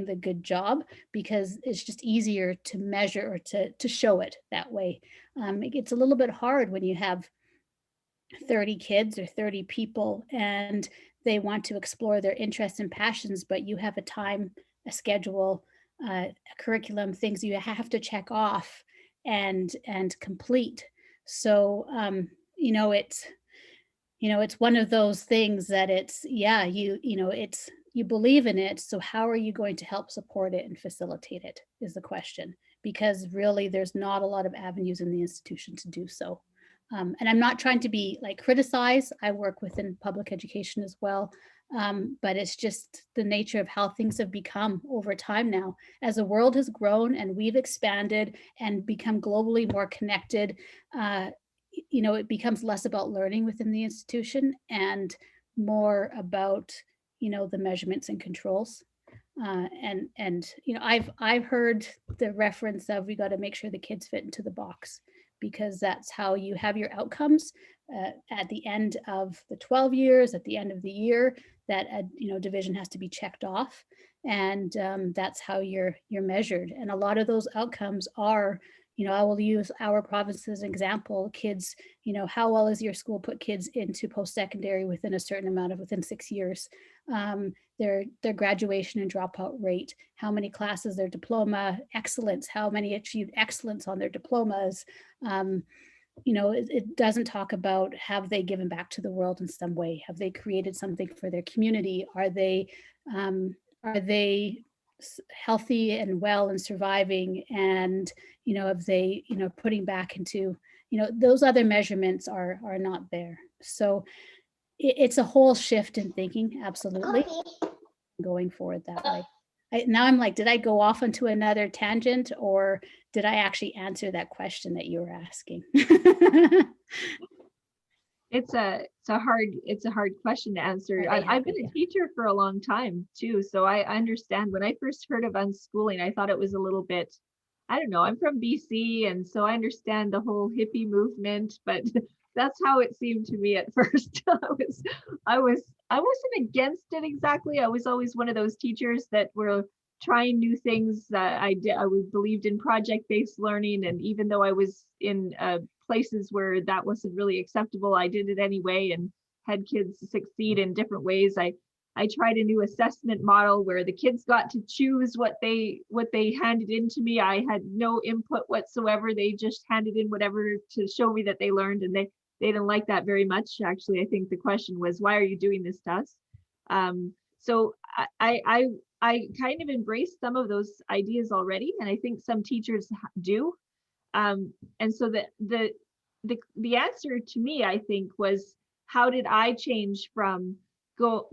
S2: the good job, because it's just easier to measure or to show it that way. It gets a little bit hard when you have 30 kids or 30 people and they want to explore their interests and passions, but you have a time, a schedule, a curriculum, things you have to check off and complete. So, it's one of those things that it's, you believe in it. So how are you going to help support it and facilitate it is the question, because really there's not a lot of avenues in the institution to do so. And I'm not trying to be like criticize. I work within public education as well. But it's just the nature of how things have become over time now. As the world has grown and we've expanded and become globally more connected, it becomes less about learning within the institution and more about, the measurements and controls. I've heard the reference of we got to make sure the kids fit into the box, because that's how you have your outcomes at the end of the 12 years, at the end of the year, that division has to be checked off, and that's how you're measured. And a lot of those outcomes are, I will use our province as an example. Kids, how well is your school put kids into post-secondary within a certain amount of within 6 years? Their graduation and dropout rate, how many classes, their diploma excellence, how many achieved excellence on their diplomas. It doesn't talk about, have they given back to the world in some way? Have they created something for their community? Are they healthy and well and surviving? And, have they, putting back into, those other measurements are not there. So it's a whole shift in thinking, absolutely, going forward that way. Now I'm like, did I go off onto another tangent, or did I actually answer that question that you were asking?
S1: It's a hard question to answer. I've been a teacher for a long time too, so I understand. When I first heard of unschooling, I thought it was a little bit, I don't know, I'm from BC, and so I understand the whole hippie movement, but that's how it seemed to me at first. I wasn't against it exactly. I was always one of those teachers that were trying new things. I believed in project-based learning, and even though I was in places where that wasn't really acceptable, I did it anyway and had kids succeed in different ways. I tried a new assessment model where the kids got to choose what they handed in to me. I had no input whatsoever. They just handed in whatever to show me that they learned, and they didn't like that very much. Actually, I think the question was, why are you doing this to us? So I kind of embraced some of those ideas already, and I think some teachers do. And so the answer to me, I think, was, how did I change from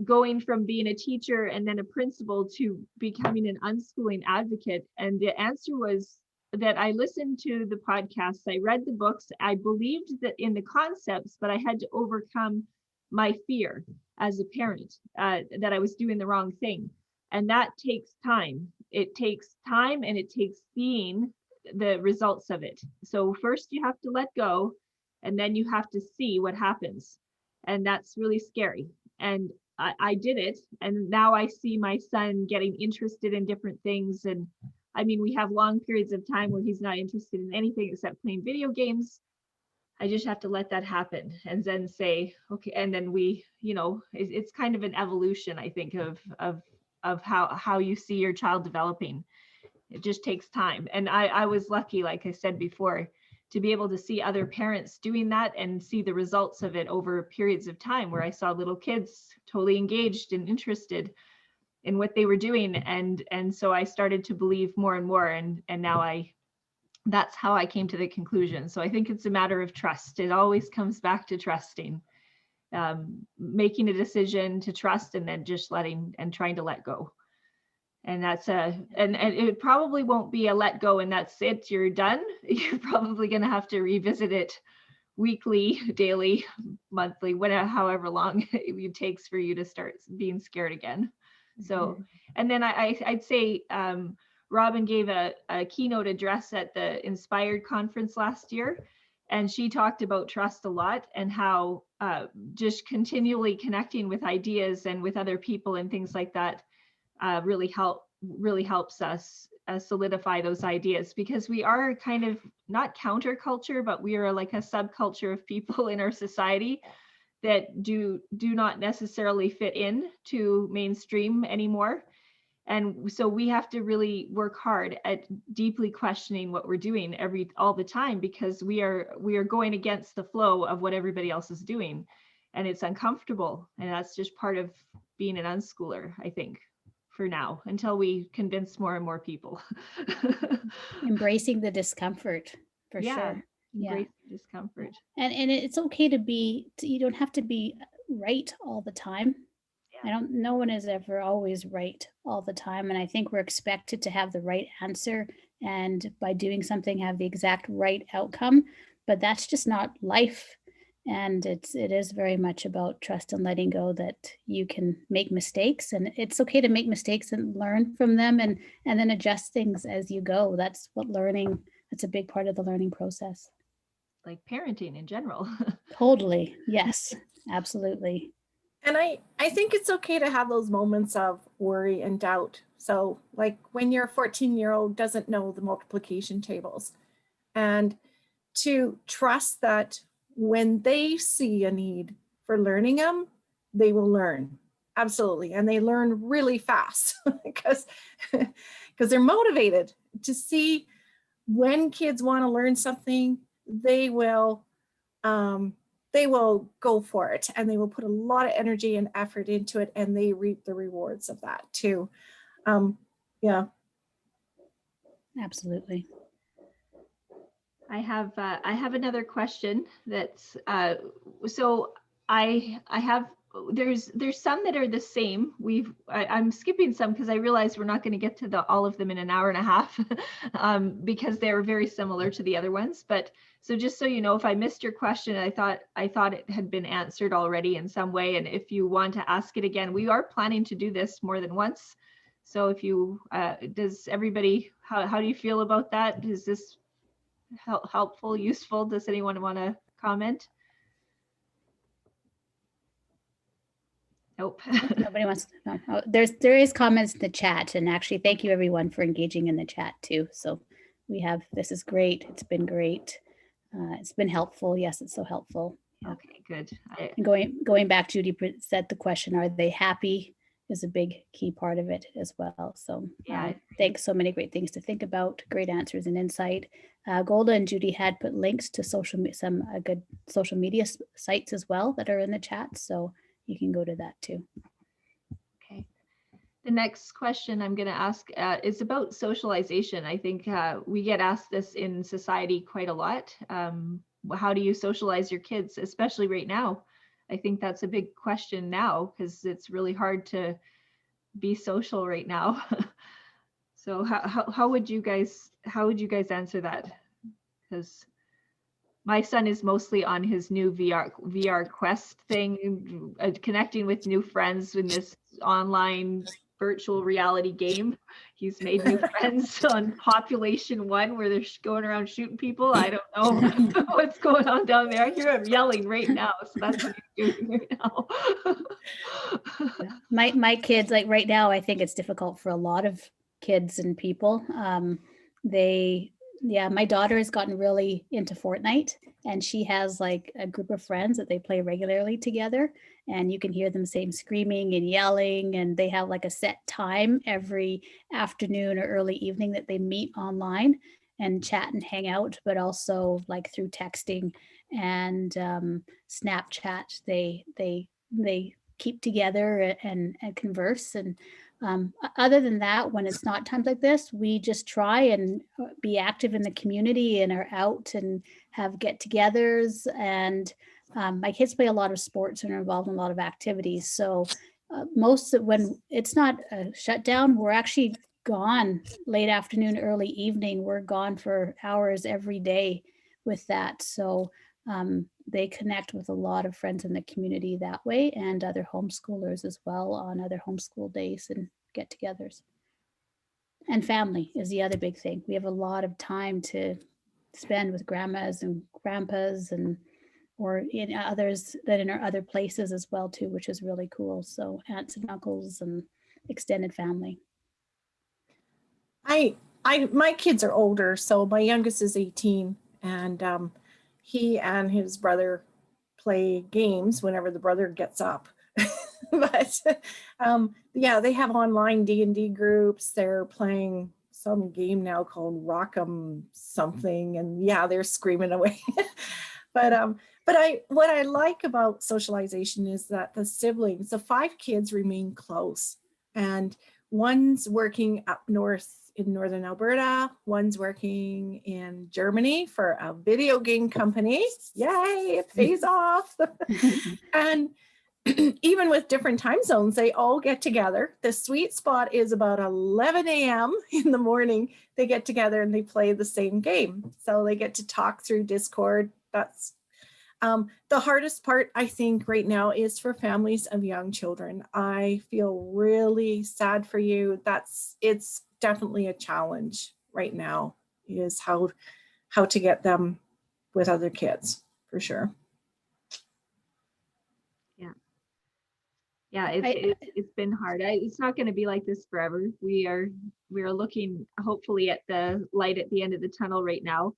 S1: going from being a teacher and then a principal to becoming an unschooling advocate? And the answer was that I listened to the podcasts, I read the books, I believed that in the concepts, but I had to overcome my fear as a parent that I was doing the wrong thing. And that takes time. It takes time, and it takes seeing the results of it. So first you have to let go, and then you have to see what happens. And that's really scary. And I did it. And now I see my son getting interested in different things. And I mean, we have long periods of time where he's not interested in anything except playing video games. I just have to let that happen and then say, okay. And then we, it's kind of an evolution, I think, of how you see your child developing. It just takes time. And I was lucky, like I said before, to be able to see other parents doing that and see the results of it over periods of time, where I saw little kids totally engaged and interested in what they were doing. And so I started to believe more and more. And now that's how I came to the conclusion. So I think it's a matter of trust. It always comes back to trusting, making a decision to trust, and then just letting and trying to let go. And that's and it probably won't be a let go and that's it, you're done. You're probably going to have to revisit it weekly, daily, monthly, whatever, however long it takes for you to start being scared again. So, and then I'd say Robin gave a keynote address at the Inspired conference last year, and she talked about trust a lot and how just continually connecting with ideas and with other people and things like that really helps us solidify those ideas, because we are kind of not counterculture, but we are like a subculture of people in our society that do not necessarily fit in to mainstream anymore. And so we have to really work hard at deeply questioning what we're doing all the time, because we are going against the flow of what everybody else is doing, and it's uncomfortable. And that's just part of being an unschooler, I think, for now, until we convince more and more people.
S2: Embracing the discomfort, for sure.
S1: Embrace discomfort.
S2: And it's okay to you don't have to be right all the time. No one is ever always right all the time. And I think we're expected to have the right answer, and by doing something have the exact right outcome, but that's just not life. And it is very much about trust and letting go, that you can make mistakes, and it's okay to make mistakes and learn from them, and then adjust things as you go. That's a big part of the learning process.
S1: Like parenting in general.
S2: Totally. Yes, absolutely.
S3: And I think it's okay to have those moments of worry and doubt. So like when your 14-year-old doesn't know the multiplication tables, and to trust that when they see a need for learning them, they will learn. Absolutely. And they learn really fast because they're motivated to see when kids want to learn something, they will go for it, and they will put a lot of energy and effort into it, and they reap the rewards of that too. Yeah.
S2: Absolutely.
S1: I have another question that's so I have there's some that are the same. I'm skipping some because I realized we're not going to get to all of them in an hour and a half because they're very similar to the other ones. But so just so you know, if I missed your question, I thought it had been answered already in some way. And if you want to ask it again, we are planning to do this more than once. So if you does everybody, how do you feel about that? Is this helpful, useful? Does anyone want to comment? Nope.
S2: Nobody wants to. Oh, there is comments in the chat, and actually thank you everyone for engaging in the chat too. So this is great. It's been great. It's been helpful. Yes, it's so helpful. Yeah.
S1: Okay, good.
S2: And going back, Judy said the question, are they happy, is a big key part of it as well. So thanks. So many great things to think about, great answers and insight. Golda and Judy had put links to some good social media sites as well that are in the chat. So you can go to that too.
S1: Okay. The next question I'm going to ask is about socialization. I think we get asked this in society quite a lot. How do you socialize your kids, especially right now? I think that's a big question now because it's really hard to be social right now. So how would you guys answer that? Because my son is mostly on his new VR Quest thing, connecting with new friends in this online virtual reality game. He's made new friends on Population 1 where they're going around shooting people. I don't know what's going on down there. I hear him yelling right now, so that's what he's doing right now.
S2: My kids, like right now, I think it's difficult for a lot of kids and people. Yeah, my daughter has gotten really into Fortnite, and she has like a group of friends that they play regularly together, and you can hear them saying screaming and yelling, and they have like a set time every afternoon or early evening that they meet online and chat and hang out, but also like through texting and Snapchat, they keep together and converse. And other than that, when it's not times like this, we just try and be active in the community and are out and have get-togethers. And my kids play a lot of sports and are involved in a lot of activities. So when it's not a shutdown, we're actually gone late afternoon, early evening. We're gone for hours every day with that. So they connect with a lot of friends in the community that way, and other homeschoolers as well on other homeschool days and get-togethers. And family is the other big thing. We have a lot of time to spend with grandmas and grandpas or in others that in our other places as well too, which is really cool. So aunts and uncles and extended family.
S3: My kids are older, so my youngest is 18, and he and his brother play games whenever the brother gets up. But yeah, they have online D&D groups. They're playing some game now called Rock'em something, and yeah, they're screaming away. But what I like about socialization is that the siblings, the 5 kids, remain close, and one's working up north in northern Alberta, one's working in Germany for a video game company. Yay, it pays off. And even with different time zones, they all get together. The sweet spot is about 11 a.m. in the morning. They get together and they play the same game. So they get to talk through Discord. That's the hardest part, I think, right now is for families of young children. I feel really sad for you. It's definitely a challenge right now, is how to get them with other kids, for sure.
S1: Yeah, it's been hard. It's not going to be like this forever. We are looking hopefully at the light at the end of the tunnel right now.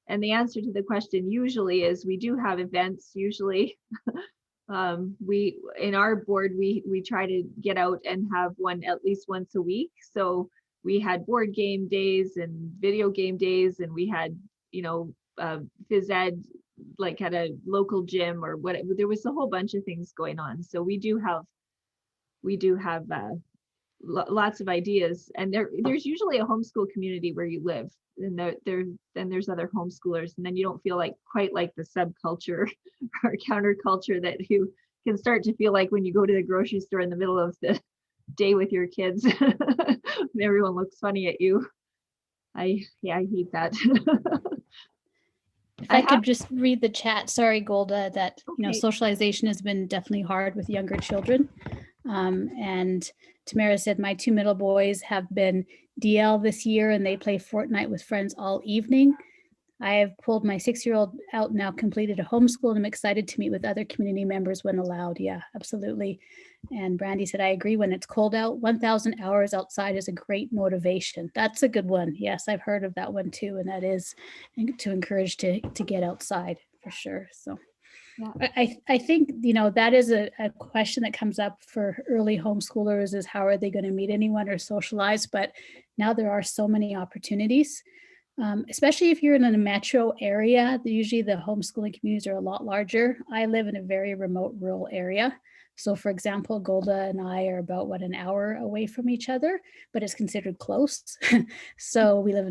S1: And the answer to the question usually is we do have events. Usually, we in our board we try to get out and have one at least once a week. So we had board game days and video game days, and we had phys ed like at a local gym or whatever. There was a whole bunch of things going on. So we do have lots of ideas, and there's usually a homeschool community where you live, and then there's other homeschoolers, and then you don't feel like quite like the subculture or counterculture that you can start to feel like when you go to the grocery store in the middle of the day with your kids and everyone looks funny at you. I hate that.
S2: If I could just read the chat, sorry, Golda, that
S1: Okay.
S2: Socialization has been definitely hard with younger children. And Tamara said, my 2 middle boys have been DL this year and they play Fortnite with friends all evening. I have pulled my 6-year-old out now, completed a homeschool, and I'm excited to meet with other community members when allowed. Yeah, absolutely. And Brandy said, I agree, when it's cold out, 1,000 hours outside is a great motivation. That's a good one. Yes, I've heard of that one too. And that is to encourage to get outside for sure. So yeah. I think, that is a question that comes up for early homeschoolers, is how are they going to meet anyone or socialize? But now there are so many opportunities. Especially if you're in a metro area, usually the homeschooling communities are a lot larger. I live in a very remote rural area. So for example, Golda and I are about an hour away from each other, but it's considered close. So we live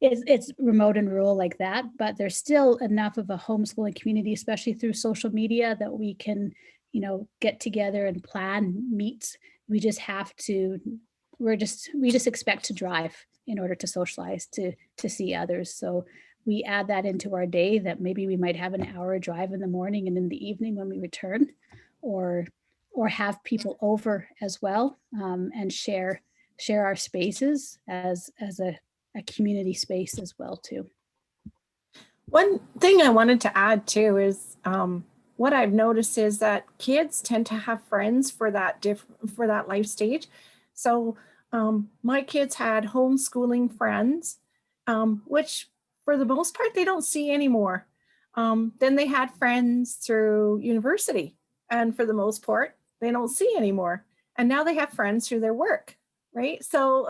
S2: it's remote and rural like that, but there's still enough of a homeschooling community, especially through social media, that we can, get together and plan meets. We just expect to drive in order to socialize, to see others. So we add that into our day, that maybe we might have an hour drive in the morning and in the evening when we return, or have people over as well, and share our spaces as a community space as well too.
S3: One thing I wanted to add too is what I've noticed is that kids tend to have friends for that life stage. So my kids had homeschooling friends which for the most part, they don't see anymore. Then they had friends through university, and for the most part, they don't see anymore. And now they have friends through their work, right? So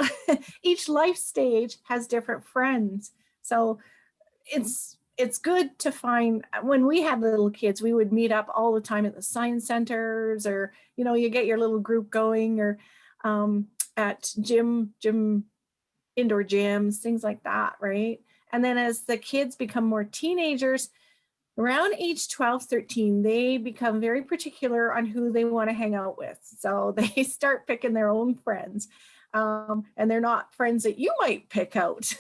S3: each life stage has different friends. So it's good to find, when we had little kids, we would meet up all the time at the science centers, or, you know, you get your little group going, or at gym, indoor gyms, things like that, right? And then as the kids become more teenagers, around age 12, 13, they become very particular on who they want to hang out with. So they start picking their own friends, and they're not friends that you might pick out.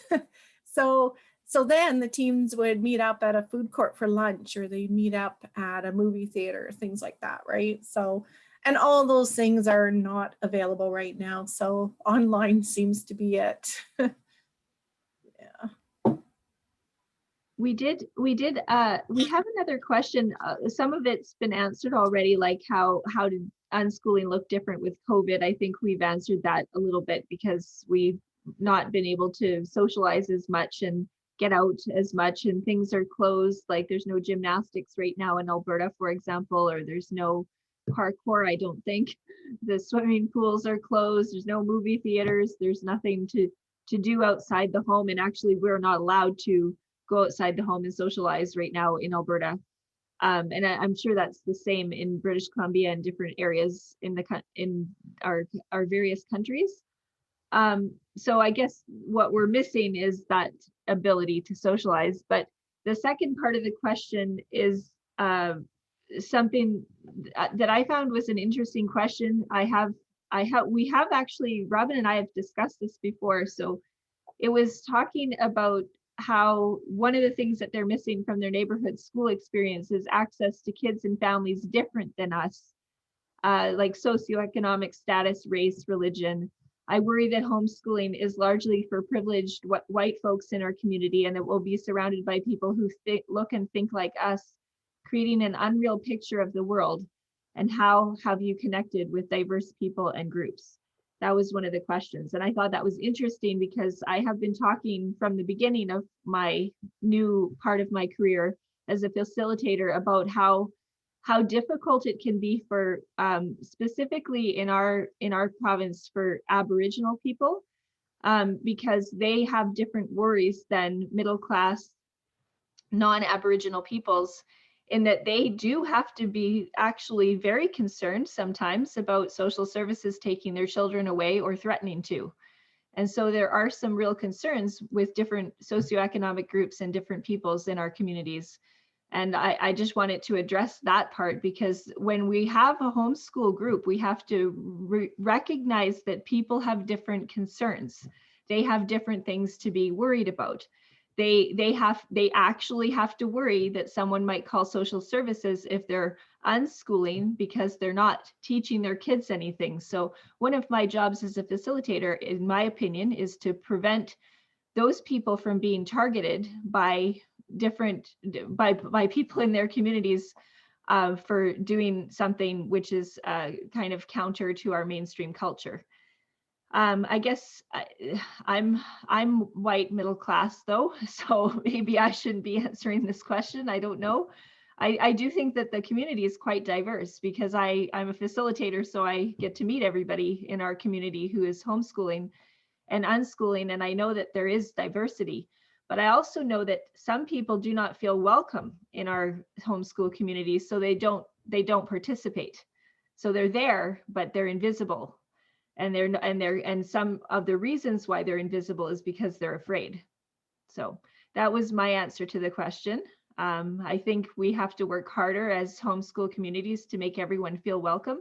S3: So then the teens would meet up at a food court for lunch, or they meet up at a movie theater, things like that, right? So, and all those things are not available right now. So online seems to be it. Yeah.
S1: We have another question. Some of it's been answered already, like how did unschooling look different with COVID? I think we've answered that a little bit, because we've not been able to socialize as much and get out as much, and things are closed. Like there's no gymnastics right now in Alberta, for example, or there's no parkour, I don't think. The swimming pools are closed. There's no movie theaters. There's nothing to do outside the home. And actually, we're not allowed to go outside the home and socialize right now in Alberta. And I'm sure that's the same in British Columbia and different areas in our various countries. So I guess what we're missing is that ability to socialize. But the second part of the question is something that I found was an interesting question. We have actually, Robin and I have discussed this before. So it was talking about how one of the things that they're missing from their neighborhood school experience is access to kids and families different than us, like socioeconomic status, race, religion. I worry that homeschooling is largely for privileged white folks in our community, and it will be surrounded by people who look and think like us, creating an unreal picture of the world. And how have you connected with diverse people and groups? That was one of the questions. And I thought that was interesting, because I have been talking from the beginning of my new part of my career as a facilitator about how difficult it can be for specifically in our province for Aboriginal people, because they have different worries than middle class non-Aboriginal peoples, in that they do have to be actually very concerned sometimes about social services taking their children away or threatening to. And so there are some real concerns with different socioeconomic groups and different peoples in our communities. And I just wanted to address that part, because when we have a homeschool group, we have to recognize that people have different concerns. They have different things to be worried about. They actually have to worry that someone might call social services if they're unschooling, because they're not teaching their kids anything. So one of my jobs as a facilitator, in my opinion, is to prevent those people from being targeted by people in their communities for doing something which is kind of counter to our mainstream culture. I guess I'm white middle class though, so maybe I shouldn't be answering this question. I don't know. I do think that the community is quite diverse, because I'm a facilitator, so I get to meet everybody in our community who is homeschooling and unschooling, and I know that there is diversity. But I also know that some people do not feel welcome in our homeschool community, so they don't participate. So they're there, but they're invisible. And some of the reasons why they're invisible is because they're afraid. So that was my answer to the question. I think we have to work harder as homeschool communities to make everyone feel welcome,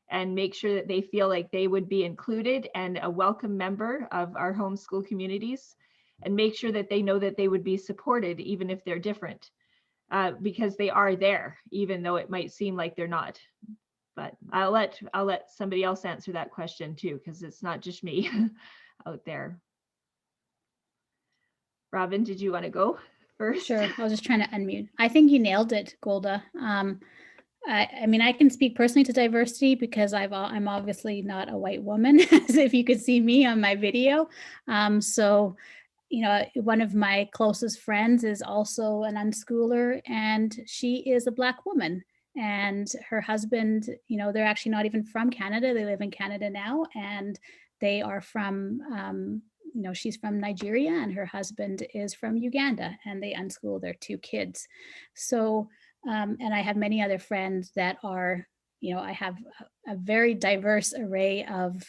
S1: and make sure that they feel like they would be included and a welcome member of our homeschool communities, and make sure that they know that they would be supported even if they're different, because they are there, even though it might seem like they're not. But I'll let somebody else answer that question too, because it's not just me out there. Robin, did you want to go first?
S2: Sure. I was just trying to unmute. I think you nailed it, Golda. I mean, I can speak personally to diversity, because I'm obviously not a white woman, as if you could see me on my video. So one of my closest friends is also an unschooler, and she is a Black woman. And her husband, they're actually not even from Canada. They live in Canada now, and they are from, she's from Nigeria, and her husband is from Uganda, and they unschool their 2 kids. So, and I have many other friends that are, I have a very diverse array of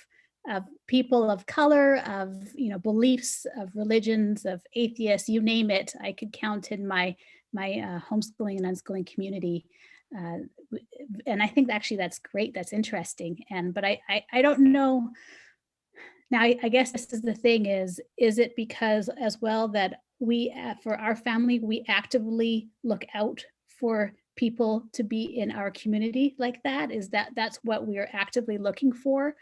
S2: people of color, of beliefs, of religions, of atheists, you name it. I could count in my homeschooling and unschooling community, and I think actually that's great. That's interesting. But I don't know. Now I guess this is the thing: is it because as well that we for our family we actively look out for people to be in our community like that? Is that's what we are actively looking for?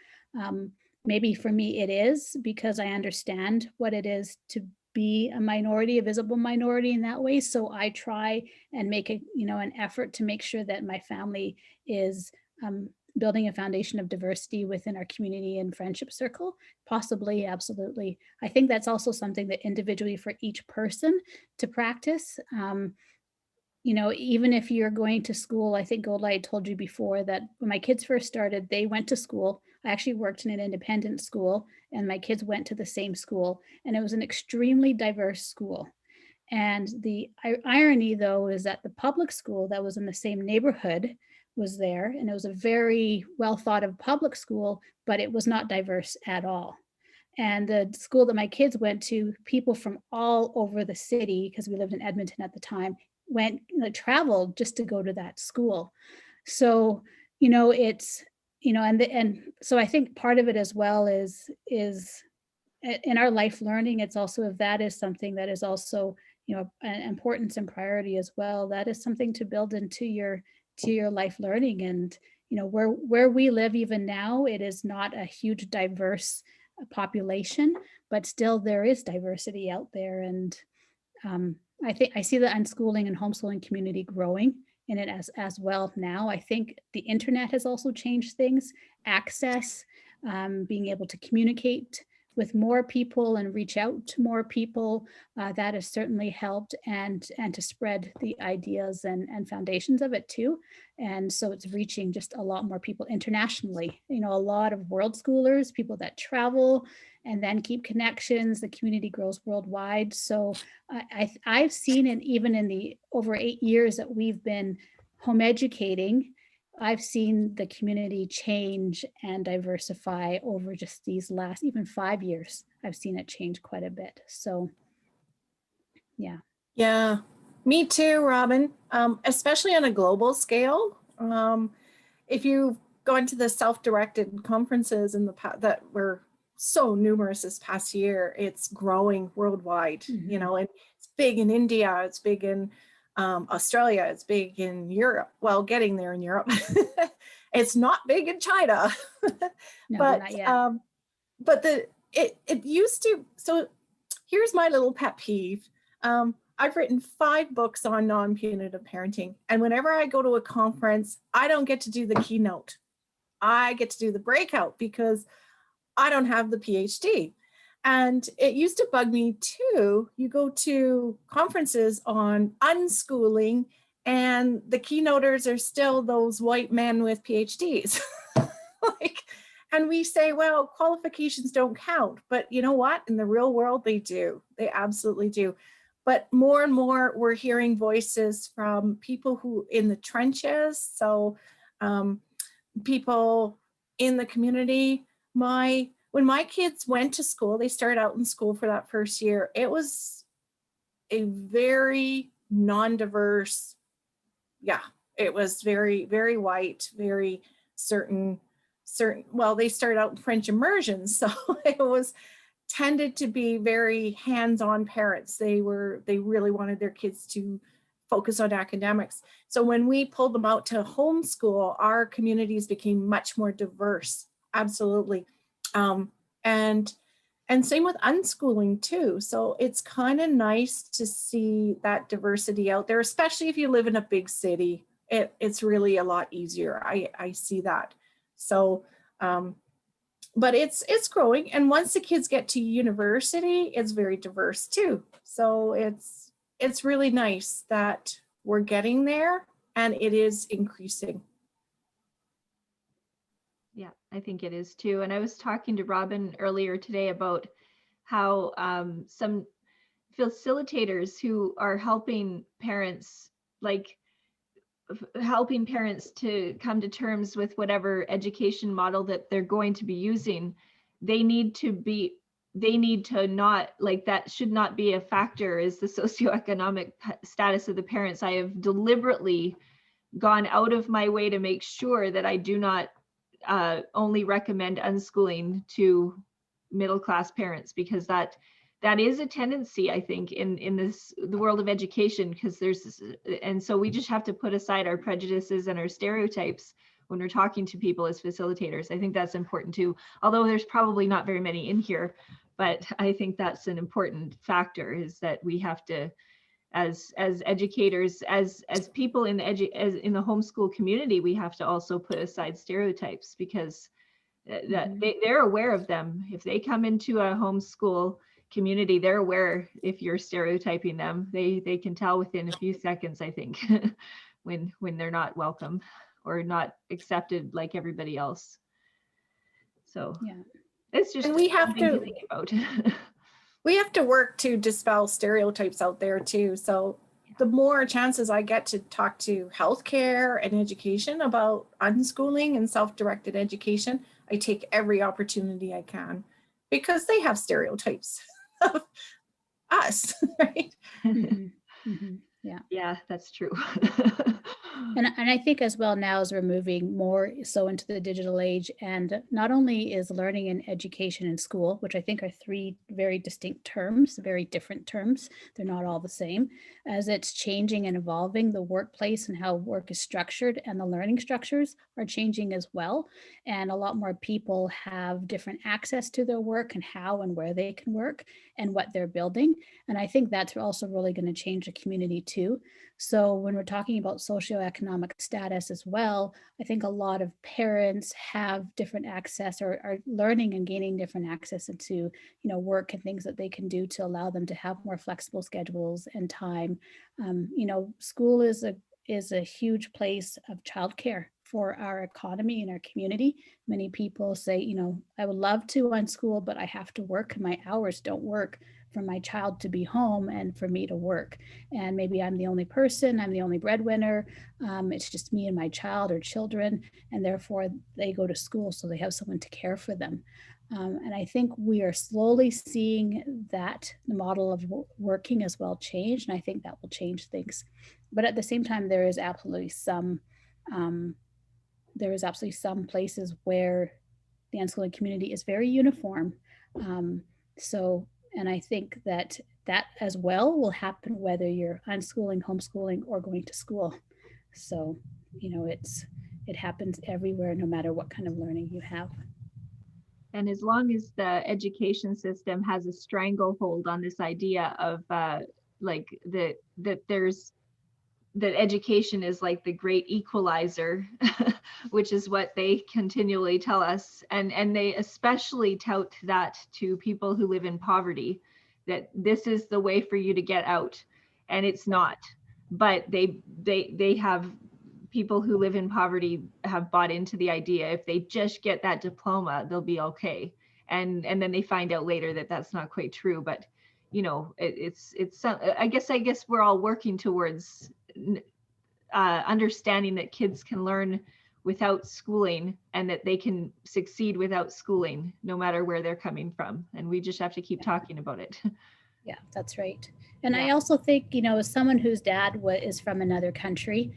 S2: Maybe for me it is, because I understand what it is to be a minority, a visible minority in that way. So I try and make an effort to make sure that my family is building a foundation of diversity within our community and friendship circle. Possibly, absolutely. I think that's also something that individually for each person to practice. Even if you're going to school, I think Golda, I told you before that when my kids first started, they went to school. I actually worked in an independent school, and my kids went to the same school, and it was an extremely diverse school. And the irony, though, is that the public school that was in the same neighborhood was there, and it was a very well thought of public school, but it was not diverse at all. And the school that my kids went to, people from all over the city, because we lived in Edmonton at the time, traveled just to go to that school. So, it's, and so I think part of it as well is in our life learning, it's also, if that is something that is also, an importance and priority as well, that is something to build into your life learning. And, where we live even now, it is not a huge diverse population, but still there is diversity out there. And I think I see the unschooling and homeschooling community growing in it as well now. I think the internet has also changed things, access, being able to communicate with more people and reach out to more people, that has certainly helped, and to spread the ideas and foundations of it too. And so it's reaching just a lot more people internationally, a lot of world schoolers, people that travel and then keep connections. The community grows worldwide. So I've seen it even in the over 8 years that we've been home educating. I've seen the community change and diversify over just these last even 5 years. I've seen it change quite a bit. So, yeah.
S3: Yeah, me too, Robin, especially on a global scale. If you've gone to the self-directed conferences that were so numerous this past year, it's growing worldwide,
S2: Mm-hmm.
S3: And it's big in India, it's big in Australia, it's big in Europe. Well, getting there in Europe. It's not big in China.
S2: No,
S3: but
S2: not yet.
S3: But it used to. So here's my little pet peeve. I've written 5 books on non-punitive parenting, and whenever I go to a conference, I don't get to do the keynote. I get to do the breakout because I don't have the PhD. And it used to bug me too. You go to conferences on unschooling, and the keynoters are still those white men with PhDs. And we say, well, qualifications don't count. But you know what? In the real world, they do. They absolutely do. But more and more, we're hearing voices from people who in the trenches. So people in the community. When my kids went to school, they started out in school for that first year. It was a very non-diverse, it was very, very white, very certain, well, they started out in French immersion. So it was tended to be very hands-on parents. They really wanted their kids to focus on academics. So when we pulled them out to homeschool, our communities became much more diverse. Absolutely. And same with unschooling too. So it's kind of nice to see that diversity out there, especially if you live in a big city. It's really a lot easier. I see that. So but it's growing. And once the kids get to university, it's very diverse too. So it's really nice that we're getting there, and it is increasing.
S1: Yeah, I think it is too. And I was talking to Robin earlier today about how some facilitators who are helping parents, like helping parents to come to terms with whatever education model that they're going to be using, they need to not, like, that should not be a factor, is the socioeconomic status of the parents. I have deliberately gone out of my way to make sure that I do not only recommend unschooling to middle-class parents, because that is a tendency, I think, in the world of education, because and so we just have to put aside our prejudices and our stereotypes when we're talking to people as facilitators. I think that's important too, although there's probably not very many in here, but I think that's an important factor, is that we have to, as educators, as people in the homeschool community, we have to also put aside stereotypes, because that they're aware of them. If they come into a homeschool community, they're aware if you're stereotyping them. They can tell within a few seconds, I think, when they're not welcome or not accepted like everybody else. So yeah, it's just,
S3: and we have to
S1: think about.
S3: We have to work to dispel stereotypes out there too. So the more chances I get to talk to healthcare and education about unschooling and self-directed education, I take every opportunity I can, because they have stereotypes of us, right?
S1: Yeah, that's true.
S2: And I think as well now, as we're moving more so into the digital age, and not only is learning and education in school, which I think are three very distinct terms, very different terms, they're not all the same, as it's changing and evolving, the workplace and how work is structured and the learning structures are changing as well. And a lot more people have different access to their work and how and where they can work and what they're building. And I think that's also really going to change the community too. So when we're talking about socioeconomic status as well, I think a lot of parents have different access, or are learning and gaining different access into, work and things that they can do to allow them to have more flexible schedules and time. School is a huge place of childcare for our economy and our community. Many people say, I would love to unschool, but I have to work and my hours don't work for my child to be home and for me to work. And maybe I'm the only person, I'm the only breadwinner. It's just me and my child or children, and therefore they go to school so they have someone to care for them. And I think we are slowly seeing that the model of working as well change, and I think that will change things. But at the same time, there is absolutely some places where the unschooling community is very uniform. And I think that as well will happen whether you're unschooling, homeschooling, or going to school. So, it happens everywhere, no matter what kind of learning you have.
S1: And as long as the education system has a stranglehold on this idea of that education is like the great equalizer, which is what they continually tell us. And they especially tout that to people who live in poverty, that this is the way for you to get out. And it's not. But they have, people who live in poverty have bought into the idea, if they just get that diploma, they'll be okay. And then they find out later that that's not quite true. But it's I guess we're all working towards understanding that kids can learn without schooling, and that they can succeed without schooling, no matter where they're coming from. And we just have to keep talking about it.
S2: Yeah, that's right. And I also think, as someone whose dad is from another country,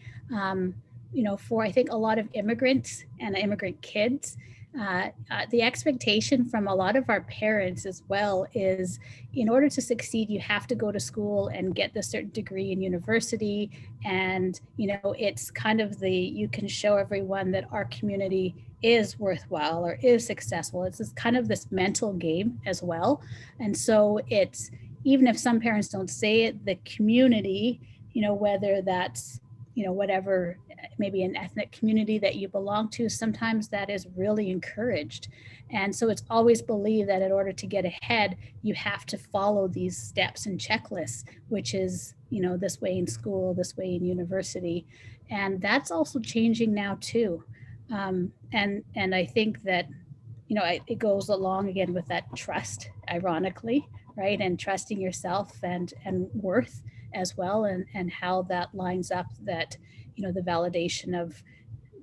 S2: for I think a lot of immigrants and immigrant kids, the expectation from a lot of our parents as well is, in order to succeed, you have to go to school and get the certain degree in university. And, it's kind of you can show everyone that our community is worthwhile or is successful. It's kind of this mental game as well. And so it's, even if some parents don't say it, the community, whether that's, whatever maybe an ethnic community that you belong to, sometimes that is really encouraged. And so it's always believed that in order to get ahead, you have to follow these steps and checklists, which is, you know, this way in school, this way in university. And that's also changing now too. And I think that, you know, it goes along again with that trust, ironically, right? And trusting yourself and worth as well, and how that lines up, that, you know, the validation of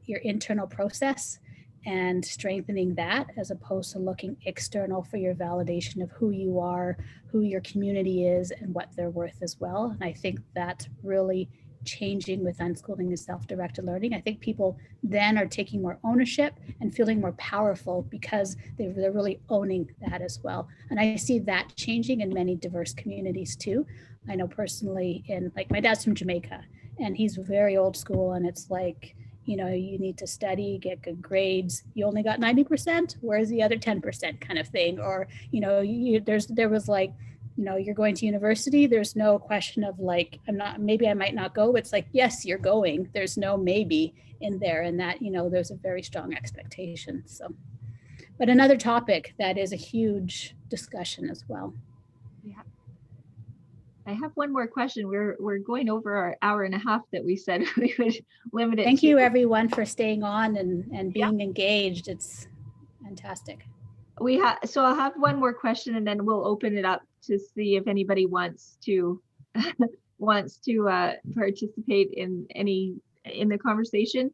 S2: your internal process and strengthening that, as opposed to looking external for your validation of who you are, who your community is, and what they're worth as well. And I think that's really changing with unschooling and self-directed learning. I think people then are taking more ownership and feeling more powerful because they're really owning that as well. And I see that changing in many diverse communities too. I know personally, in, like, my dad's from Jamaica and he's very old school, and it's like, you know, you need to study, get good grades. You only got 90%, where's the other 10% kind of thing? Or, you know, there was like, you know, you're going to university, there's no question of like, maybe I might not go. It's like, yes, you're going. There's no maybe in there, and that, you know, there's a very strong expectation. So, but another topic that is a huge discussion as well.
S1: Yeah. I have one more question. We're going over our hour and a half that we said we would limit it.
S2: Thank you everyone for staying on and being engaged. It's fantastic.
S1: So I'll have one more question, and then we'll open it up to see if anybody wants to participate in the conversation.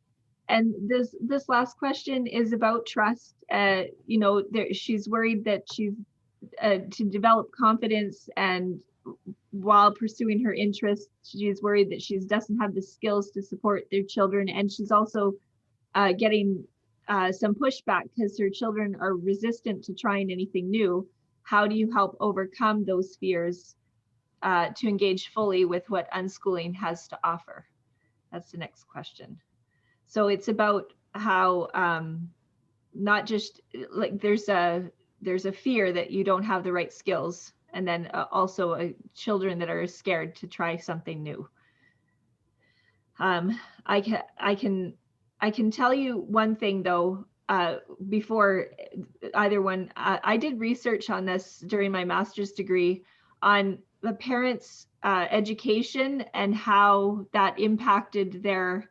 S1: And this last question is about trust. You know, she's worried that she's to develop confidence, and while pursuing her interests, she's worried that she doesn't have the skills to support their children, and she's also getting some pushback because her children are resistant to trying anything new. How do you help overcome those fears to engage fully with what unschooling has to offer? That's the next question. So it's about how not just like there's a fear that you don't have the right skills, and then also children that are scared to try something new. I can tell you one thing though, before either one, I did research on this during my master's degree on the parents' education and how that impacted their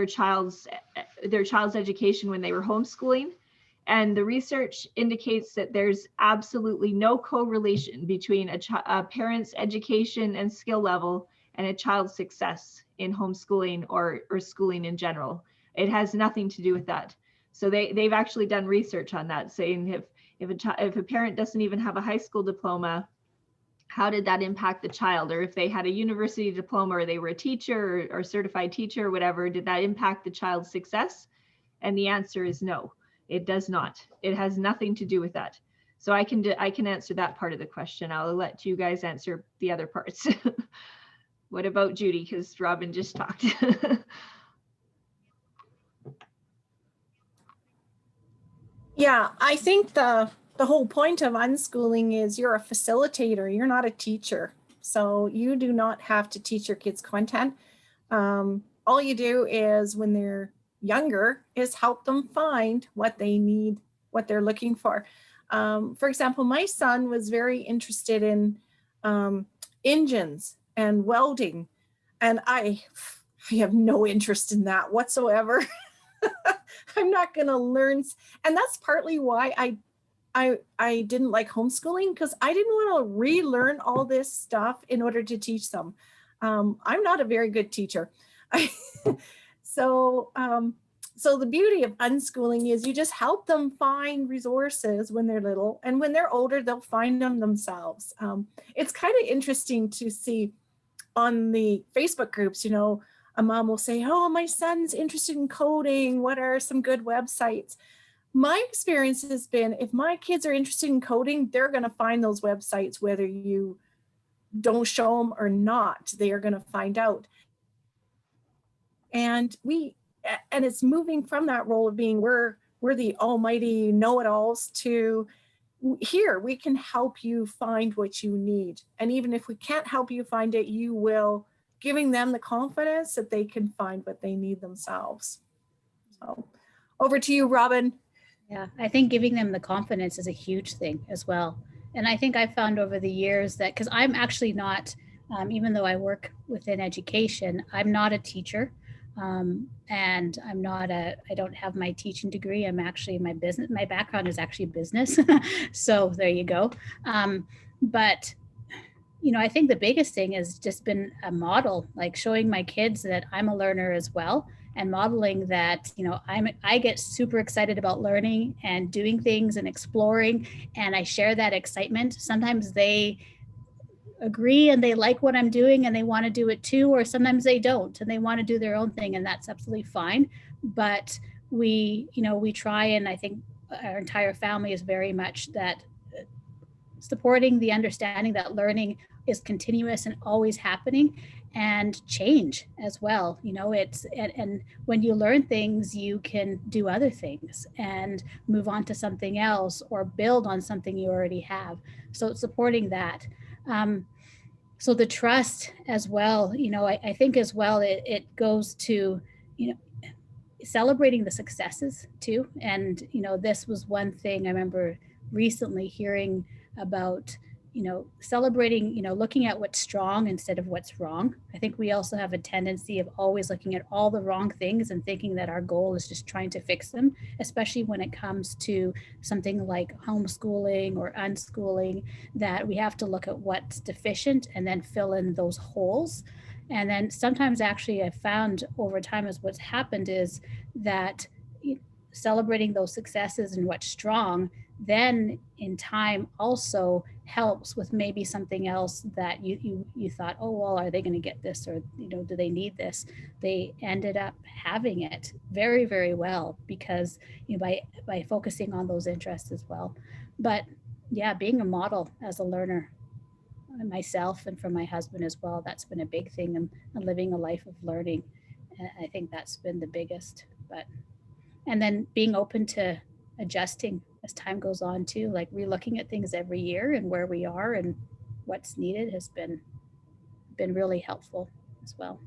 S1: child's education when they were homeschooling. And the research indicates that there's absolutely no correlation between a parent's education and skill level and a child's success in homeschooling or schooling in general. It has nothing to do with that. So they've actually done research on that, saying if a parent doesn't even have a high school diploma, how did that impact the child? Or if they had a university diploma, or they were a teacher or certified teacher or whatever, did that impact the child's success? And the answer is no, it does not. It has nothing to do with that. So I can answer that part of the question. I'll let you guys answer the other parts. What about Judy? Because Robin just talked.
S3: Yeah, I think the whole point of unschooling is you're a facilitator, you're not a teacher. So you do not have to teach your kids content. All you do is, when they're younger, is help them find what they need, what they're looking for. For example, my son was very interested in engines and welding, and I have no interest in that whatsoever. I'm not going to learn. And that's partly why I didn't like homeschooling, because I didn't want to relearn all this stuff in order to teach them. I'm not a very good teacher. So the beauty of unschooling is you just help them find resources when they're little, and when they're older, they'll find them themselves. It's kind of interesting to see on the Facebook groups, you know, a mom will say, oh, my son's interested in coding. What are some good websites? My experience has been, if my kids are interested in coding, they're going to find those websites, whether you don't show them or not, they are going to find out. And it's moving from that role of being we're the almighty know-it-alls to here, we can help you find what you need. And even if we can't help you find it, you will giving them the confidence that they can find what they need themselves. So over to you, Robin.
S2: Yeah, I think giving them the confidence is a huge thing as well. And I think I found over the years that, because I'm actually not, even though I work within education, I'm not a teacher. And I don't have my teaching degree. I'm actually, my background is actually business. So there you go. But I think the biggest thing has just been a model, like showing my kids that I'm a learner as well, and modeling that, I get super excited about learning and doing things and exploring, and I share that excitement. Sometimes they agree and they like what I'm doing and they want to do it too, or sometimes they don't and they want to do their own thing, and that's absolutely fine. But we try, and I think our entire family is very much that supporting the understanding that learning is continuous and always happening, and change as well. And when you learn things, you can do other things and move on to something else or build on something you already have. So it's supporting that. So the trust as well, I think as well, it goes to, celebrating the successes too. And, this was one thing I remember recently hearing about, celebrating, looking at what's strong instead of what's wrong. I think we also have a tendency of always looking at all the wrong things and thinking that our goal is just trying to fix them, especially when it comes to something like homeschooling or unschooling, that we have to look at what's deficient and then fill in those holes. And then sometimes actually I found over time is what's happened is that celebrating those successes and what's strong, then in time also helps with maybe something else that you thought, oh, well, are they going to get this, or do they need this? They ended up having it very, very well because by focusing on those interests as well. But yeah, being a model as a learner myself and for my husband as well, that's been a big thing, and living a life of learning. And I think that's been the biggest. And then being open to adjusting as time goes on too, like relooking at things every year and where we are and what's needed has been really helpful as well.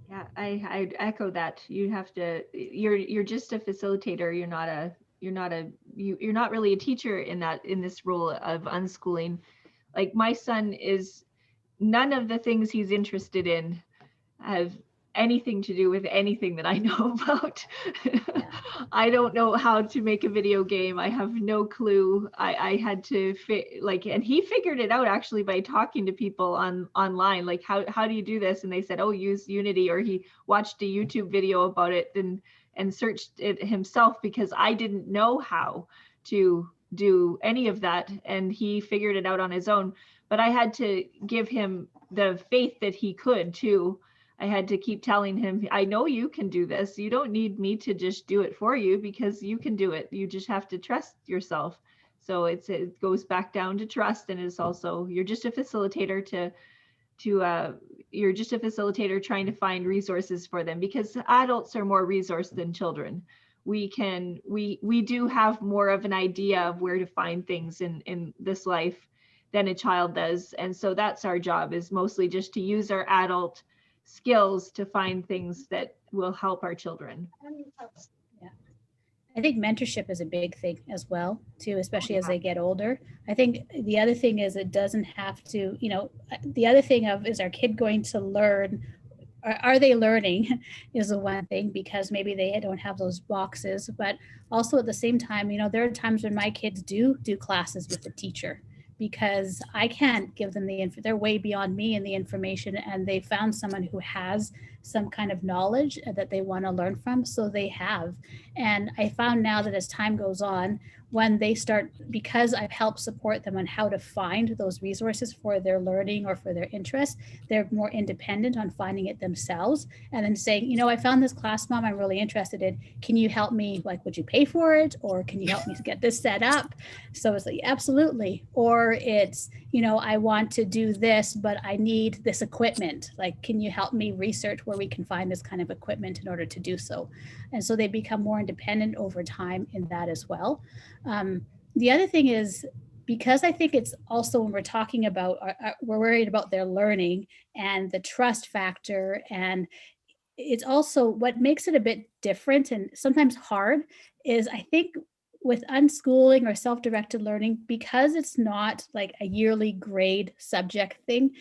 S1: Yeah, I'd echo that. You're just a facilitator. You're not really a teacher in this role of unschooling. Like my son is, none of the things he's interested in have anything to do with anything that I know about. Yeah. I don't know how to make a video game. I have no clue. I had to and he figured it out actually by talking to people online, like how do you do this? And they said, oh, use Unity, or he watched a YouTube video about it and searched it himself, because I didn't know how to do any of that, and he figured it out on his own. But I had to give him the faith that he could too. I had to keep telling him, I know you can do this. You don't need me to just do it for you, because you can do it. You just have to trust yourself. So it goes back down to trust. And it's also, you're just a facilitator you're just a facilitator trying to find resources for them, because adults are more resourced than children. We do have more of an idea of where to find things in this life than a child does. And so that's our job, is mostly just to use our adult skills to find things that will help our children.
S2: Yeah, I think mentorship is a big thing as well too, especially as they get older. I think the other thing is, it doesn't have to, the other thing is our kid going to learn, or are they learning is the one thing, because maybe they don't have those boxes. But also at the same time, there are times when my kids do classes with the teacher, because I can't give them they're way beyond me in the information, and they found someone who has some kind of knowledge that they want to learn from. So they have. And I found now that as time goes on, when they start, because I've helped support them on how to find those resources for their learning or for their interest, they're more independent on finding it themselves, and then saying, I found this class, Mom, I'm really interested in. Can you help me? Like, would you pay for it? Or can you help me get this set up? So it's like, absolutely. Or it's, I want to do this, but I need this equipment. Like, can you help me research where we can find this kind of equipment in order to do so? And so they become more independent over time in that as well. The other thing is because I think it's also when we're talking about, we're worried about their learning and the trust factor, and it's also what makes it a bit different and sometimes hard is I think with unschooling or self-directed learning, because it's not like a yearly grade subject thing,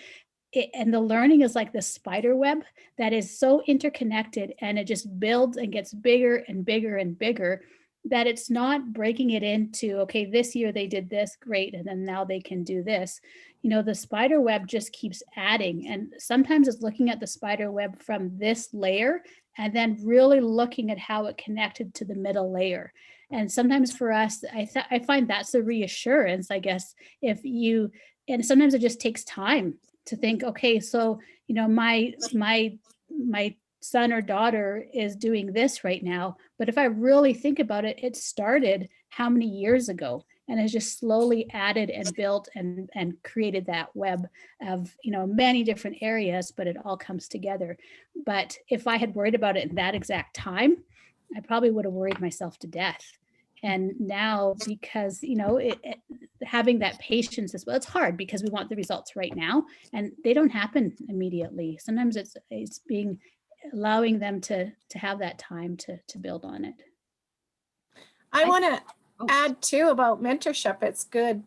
S2: and the learning is like the spider web that is so interconnected, and it just builds and gets bigger and bigger and bigger, that it's not breaking it into, okay, this year they did this, great, and then now they can do this. The spider web just keeps adding, and sometimes it's looking at the spider web from this layer and then really looking at how it connected to the middle layer. And sometimes for us, I find that's the reassurance, I guess, and sometimes it just takes time to think, okay, so, my son or daughter is doing this right now. But if I really think about it, it started how many years ago, and has just slowly added and built and created that web of, many different areas, but it all comes together. But if I had worried about it in that exact time, I probably would have worried myself to death. And now, because, having that patience as well, it's hard because we want the results right now and they don't happen immediately. Sometimes it's allowing them to have that time to build on it.
S3: I want to add too about mentorship. It's good.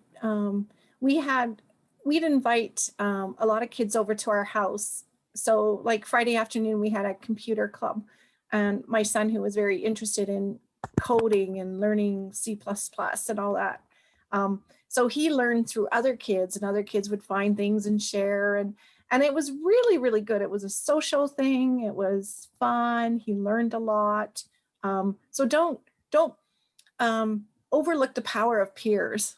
S3: We'd invite a lot of kids over to our house. So like Friday afternoon, we had a computer club, and my son, who was very interested in coding and learning C++ and all that. So he learned through other kids, and other kids would find things and share. And it was really, really good. It was a social thing. It was fun. He learned a lot. So don't overlook the power of peers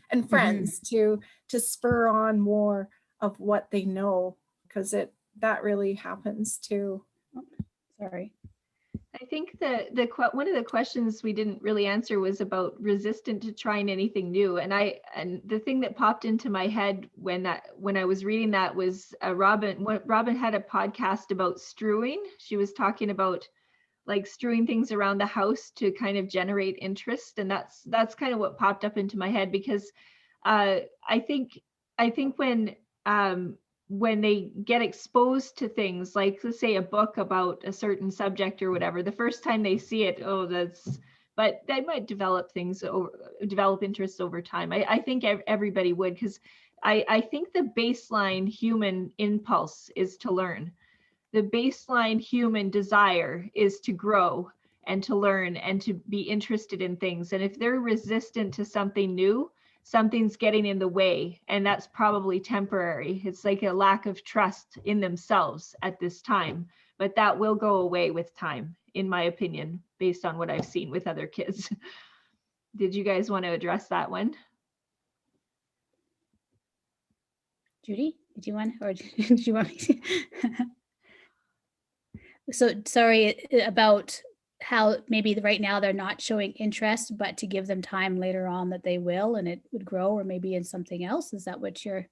S3: and friends to spur on more of what they know, because that really happens too.
S2: Sorry.
S1: I think one of the questions we didn't really answer was about resistant to trying anything new. And the thing that popped into my head when I was reading that was Robin had a podcast about strewing. She was talking about like strewing things around the house to kind of generate interest. And that's kind of what popped up into my head, because I think when they get exposed to things like, let's say, a book about a certain subject or whatever, the first time they see it, but they might develop interest over time. I think everybody would, because I think the baseline human impulse is to learn. The baseline human desire is to grow and to learn and to be interested in things. And if they're resistant to something new, something's getting in the way, and that's probably temporary. It's like a lack of trust in themselves at this time, but that will go away with time, in my opinion, based on what I've seen with other kids. Did you guys want to address that one?
S2: Judy, did you want me to? So sorry about how maybe right now they're not showing interest, but to give them time later on that they will, and it would grow, or maybe in something else. Is that what you're?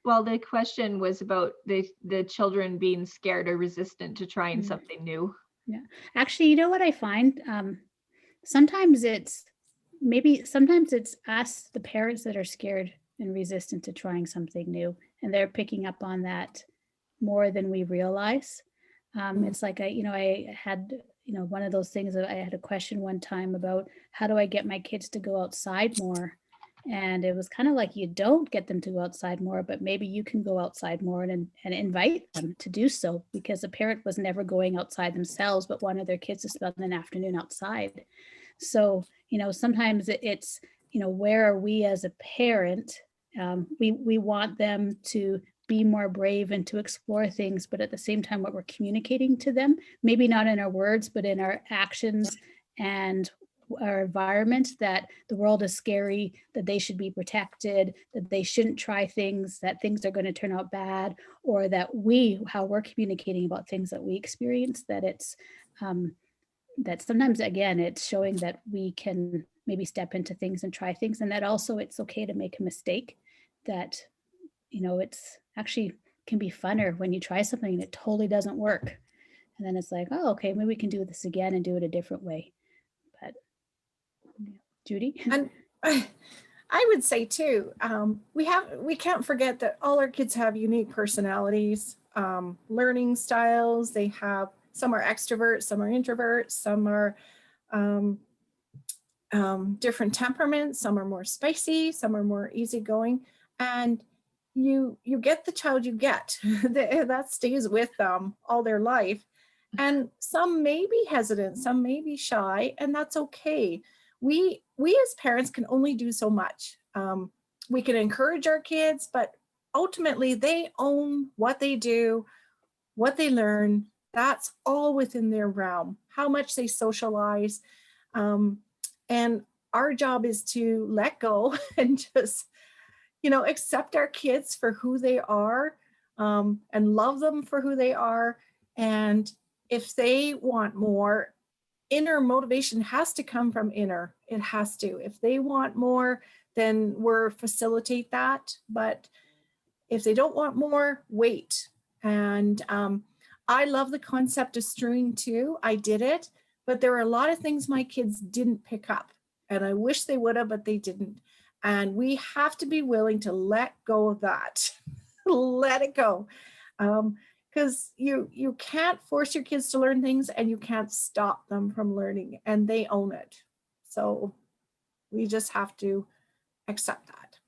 S1: Well, the question was about the children being scared or resistant to trying something new.
S2: Yeah, actually, you know what I find? Sometimes it's us, the parents, that are scared and resistant to trying something new, and they're picking up on that more than we realize. It's like I had one of those things that I had a question one time about how do I get my kids to go outside more? And it was kind of like, you don't get them to go outside more, but maybe you can go outside more and invite them to do so, because a parent was never going outside themselves, but wanted their kids to spend an afternoon outside. So, sometimes it's, where are we as a parent? We want them to be more brave and to explore things, but at the same time, what we're communicating to them, maybe not in our words, but in our actions and our environment, that the world is scary, that they should be protected, that they shouldn't try things, that things are going to turn out bad, or that how we're communicating about things that we experience, that it's that sometimes, again, it's showing that we can maybe step into things and try things, and that also it's okay to make a mistake, that it's actually can be funner when you try something and it totally doesn't work. And then it's like, oh, okay, maybe we can do this again and do it a different way. But Judy?
S3: And I would say too, we can't forget that all our kids have unique personalities, learning styles. They have, some are extroverts, some are introverts, some are different temperaments, some are more spicy, some are more easygoing, and you get the child you get that stays with them all their life. And some may be hesitant, some may be shy, and that's okay. We as parents can only do so much. We can encourage our kids, but ultimately they own what they do, what they learn. That's all within their realm, how much they socialize. And our job is to let go and just, accept our kids for who they are, and love them for who they are. And if they want more, inner motivation has to come from inner. It has to. If they want more, then we're facilitate that. But if they don't want more, wait. And I love the concept of strewing too. I did it, but there were a lot of things my kids didn't pick up, and I wish they would have, but they didn't. And we have to be willing to let go of that. Let it go. Because you can't force your kids to learn things, and you can't stop them from learning, and they own it. So we just have to accept that.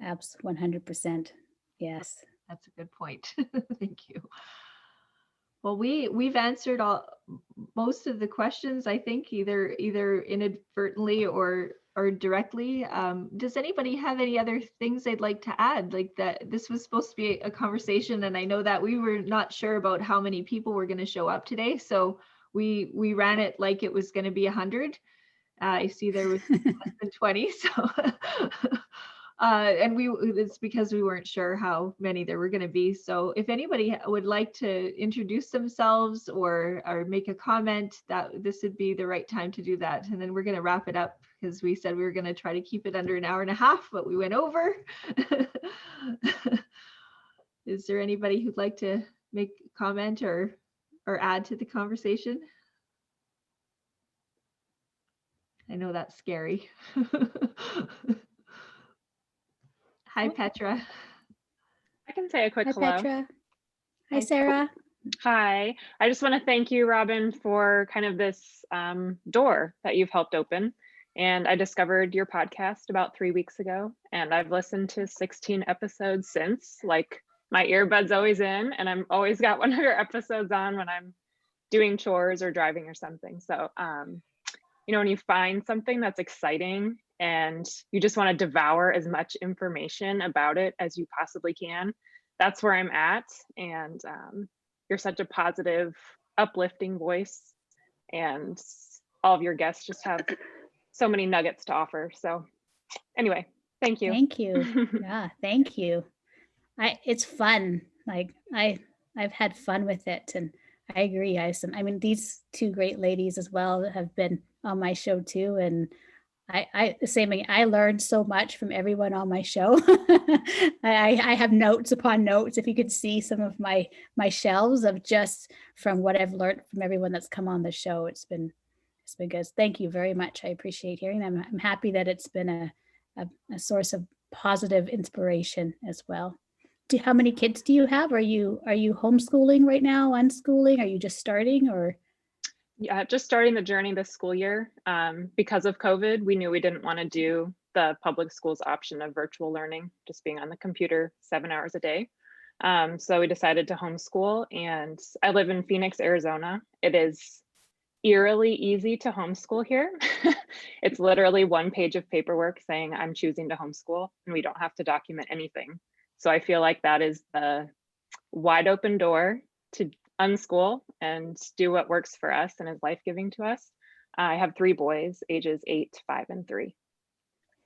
S2: Absolutely, 100%. Yes.
S1: That's a good point. Thank you. Well, we've answered most of the questions, I think, either inadvertently or directly. Does anybody have any other things they'd like to add? Like that this was supposed to be a conversation, and I know that we were not sure about how many people were going to show up today, so we ran it like it was going to be 100. I see there was less than 20, so and it's because we weren't sure how many there were going to be. So if anybody would like to introduce themselves or make a comment, that this would be the right time to do that. And then we're going to wrap it up, because we said we were going to try to keep it under an hour and a half, but we went over. Is there anybody who'd like to make a comment or add to the conversation? I know that's scary. Hi, Petra.
S4: I can say a quick
S2: Hi,
S4: hello.
S2: Petra. Hi, Sarah.
S4: Hi. I just want to thank you, Robin, for kind of this door that you've helped open. And I discovered your podcast about 3 weeks ago, and I've listened to 16 episodes since. Like, my earbud's always in, and I'm always got one of your episodes on when I'm doing chores or driving or something. So, when you find something that's exciting and you just want to devour as much information about it as you possibly can, that's where I'm at. And you're such a positive, uplifting voice, and all of your guests just have so many nuggets to offer. So anyway, thank you.
S2: Thank you. Yeah, thank you. It's fun. Like I've had fun with it, and I agree. I mean, these two great ladies as well that have been on my show too, and I learned so much from everyone on my show. I have notes upon notes. If you could see some of my shelves of just from what I've learned from everyone that's come on the show, it's been good. Thank you very much. I appreciate hearing them. I'm happy that it's been a source of positive inspiration as well. How many kids do you have? Are you homeschooling right now? Unschooling? Are you just starting, or?
S4: Yeah, just starting the journey this school year. Because of COVID, we knew we didn't want to do the public schools option of virtual learning, just being on the computer 7 hours a day. So we decided to homeschool, and I live in Phoenix, Arizona. It is eerily easy to homeschool here. It's literally 1 page of paperwork saying I'm choosing to homeschool, and we don't have to document anything. So I feel like that is the wide open door to unschool and do what works for us and is life-giving to us. I have 3 boys, ages 8, 5, and 3.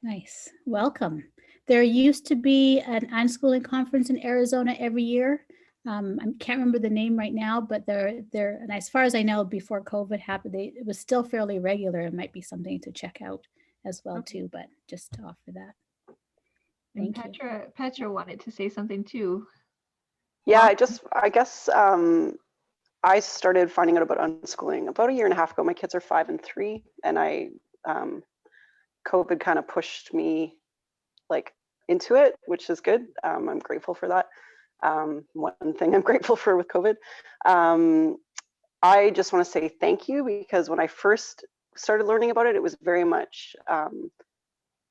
S2: Nice. Welcome. There used to be an unschooling conference in Arizona every year. I can't remember the name right now, but they're and as far as I know, before COVID happened, it was still fairly regular. It might be something to check out as well too, but just to offer that. Thank you.
S1: Petra wanted to say something too.
S5: Yeah, I guess I started finding out about unschooling about 1.5 years ago. My kids are 5 and 3, and I COVID kind of pushed me like into it, which is good. I'm grateful for that. One thing I'm grateful for with COVID. I just want to say thank you, because when I first started learning about it, it was very much,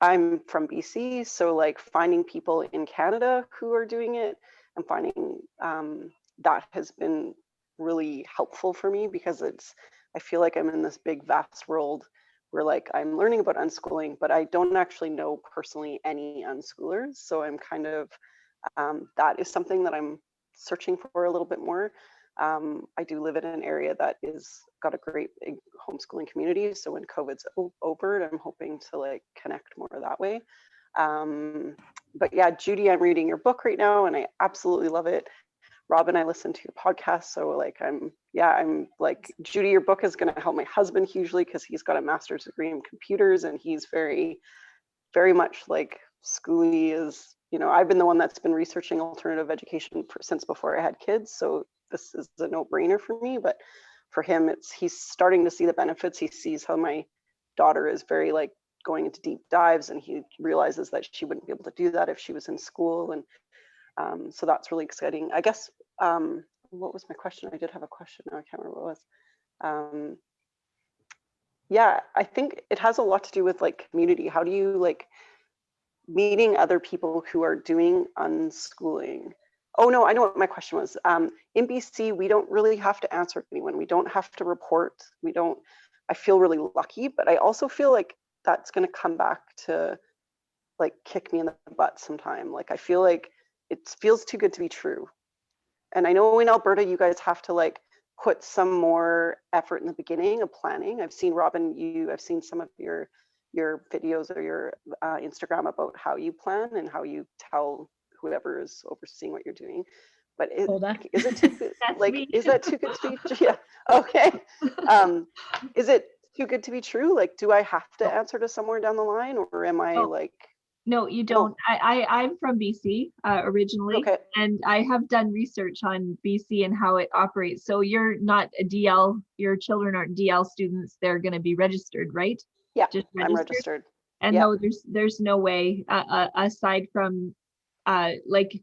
S5: I'm from BC, so like finding people in Canada who are doing it and finding that has been really helpful for me, because I feel like I'm in this big vast world where like I'm learning about unschooling, but I don't actually know personally any unschoolers. So I'm kind of, that is something that I'm searching for a little bit more. I do live in an area that is got a great big homeschooling community. So when COVID's over, I'm hoping to like connect more that way. But yeah, Judy, I'm reading your book right now and I absolutely love it. Robin, I listen to your podcast. So like, I'm like, Judy, your book is going to help my husband hugely, because he's got a master's degree in computers and he's very, very much like schooly is, you know, I've been the one that's been researching alternative education since before I had kids. So this is a no-brainer for me, but for him, he's starting to see the benefits. He sees how my daughter is very like going into deep dives, and he realizes that she wouldn't be able to do that if she was in school. And so that's really exciting. I guess, what was my question? I did have a question. Now I can't remember what it was. Yeah, I think it has a lot to do with like community. How do you like meeting other people who are doing unschooling? Oh no, I know what my question was. In BC, we don't really have to answer anyone. We don't have to report. I feel really lucky, but I also feel like that's gonna come back to like kick me in the butt sometime. Like I feel like it feels too good to be true. And I know in Alberta, you guys have to like put some more effort in the beginning of planning. I've seen Robin, I've seen some of your videos or your Instagram about how you plan and how you tell whoever is overseeing what you're doing. But is it too good? Like, is that too good to be true? Yeah. Okay. Is it too good to be true? Like, do I have to answer to somewhere down the line, or am I like?
S1: No, you don't. I'm from BC originally,
S5: Okay.
S1: and I have done research on BC and how it operates. So you're not a DL, your children aren't DL students. They're going to be registered, right?
S5: Yeah,
S1: Just
S5: I'm registered.
S1: And
S5: yeah.
S1: no, there's no way aside from like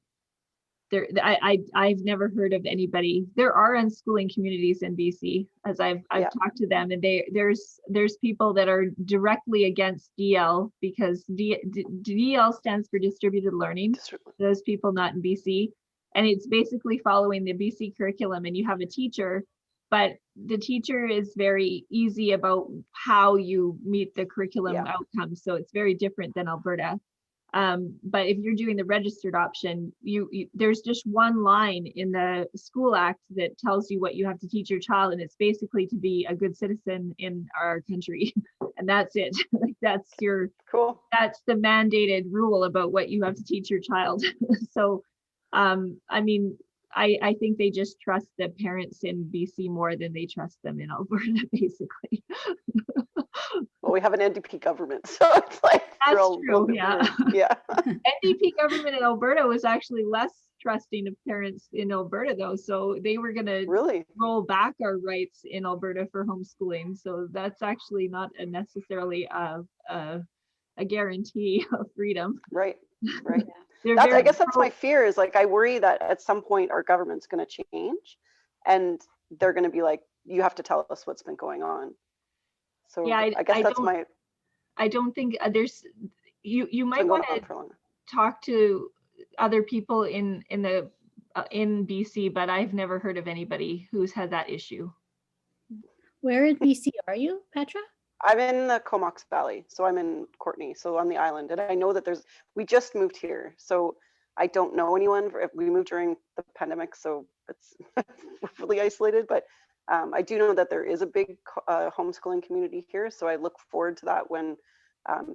S1: there. I've never heard of anybody. There are unschooling communities in BC, as I've talked to them, and there's people that are directly against DL, because DL stands for distributed learning. Those people not in BC, and it's basically following the BC curriculum, and you have a teacher, but the teacher is very easy about how you meet the curriculum outcomes. So it's very different than Alberta. But if you're doing the registered option, there's just one line in the School Act that tells you what you have to teach your child, and it's basically to be a good citizen in our country, and that's it. Like that's the mandated rule about what you have to teach your child. So, I mean, I think they just trust the parents in BC more than they trust them in Alberta, basically.
S5: Well, we have an NDP government, so it's like
S1: that's true. Yeah.
S5: Yeah.
S1: NDP government in Alberta was actually less trusting of parents in Alberta, though. So they were going to roll back our rights in Alberta for homeschooling. So that's actually not necessarily a guarantee of freedom.
S5: Right. Right. I guess that's my fear, is like I worry that at some point our government's going to change, and they're going to be like, you have to tell us what's been going on. So yeah, I guess that's my.
S1: I don't think there's. You might want to talk to other people in BC, but I've never heard of anybody who's had that issue.
S2: Where in BC are you, Petra?
S5: I'm in the Comox Valley, so I'm in Courtenay, so on the island, and I know that we just moved here, so I don't know anyone. We moved during the pandemic, so it's really isolated, but I do know that there is a big homeschooling community here, so I look forward to that when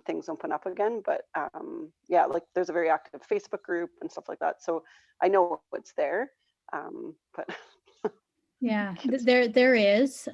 S5: things open up again. But yeah, like there's a very active Facebook group and stuff like that, so I know it's there, but
S2: yeah, there is.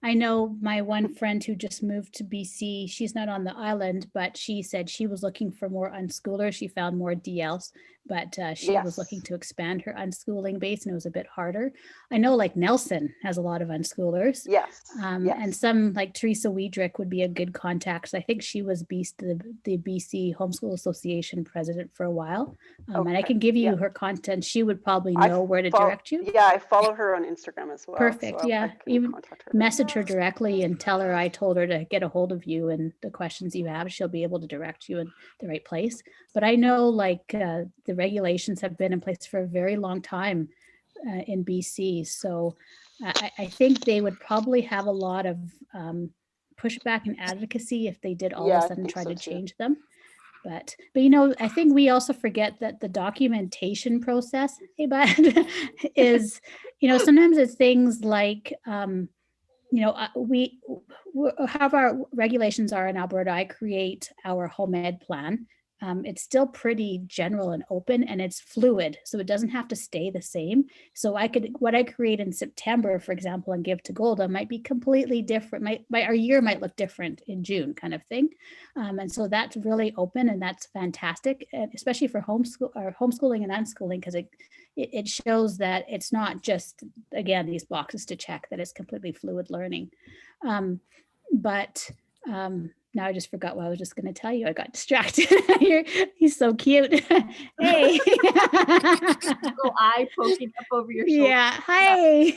S2: I know my one friend who just moved to BC, she's not on the island, but she said she was looking for more unschoolers. She found more DLs but she was
S5: Yes.
S2: looking to expand her unschooling base, and it was a bit harder. I know like Nelson has a lot of unschoolers.
S5: Yes.
S2: And
S5: Yes.
S2: some like Teresa Wiedrick would be a good contact. I think she was the BC Homeschool Association president for a while. And I
S5: Okay,
S2: can give you
S5: yeah.
S2: her content. She would probably
S5: I
S2: know where to
S5: follow-
S2: direct you.
S5: Yeah, I follow her on Instagram as well.
S2: Perfect.
S5: So
S2: Yeah.
S5: I can
S2: Even
S5: contact her.
S2: message her directly and tell her I told her to get a hold of you, and the questions you have, she'll be able to direct you in the right place. But I know like the regulations have been in place for a very long time in BC. So I think they would probably have a lot of pushback and advocacy if they did all
S5: Yeah,
S2: of
S5: I
S2: a sudden
S5: think
S2: try
S5: so
S2: to
S5: too.
S2: change them. But you know, I think we also forget that the documentation process, hey bud, is, you know, sometimes it's things like you know, how our regulations are in Alberta. I create our home ed plan. It's still pretty general and open, and it's fluid, so it doesn't have to stay the same. So what I create in September, for example, and give to Golda might be completely different. Our year might look different in June, kind of thing. And so that's really open, and that's fantastic, and especially for homeschooling and unschooling, because it shows that it's not just, again, these boxes to check, that it's completely fluid learning. Now I just forgot what I was just going to tell you. I got distracted. He's so cute. Hey.
S1: Little eye poking up over your shoulder.
S2: Yeah. Hi.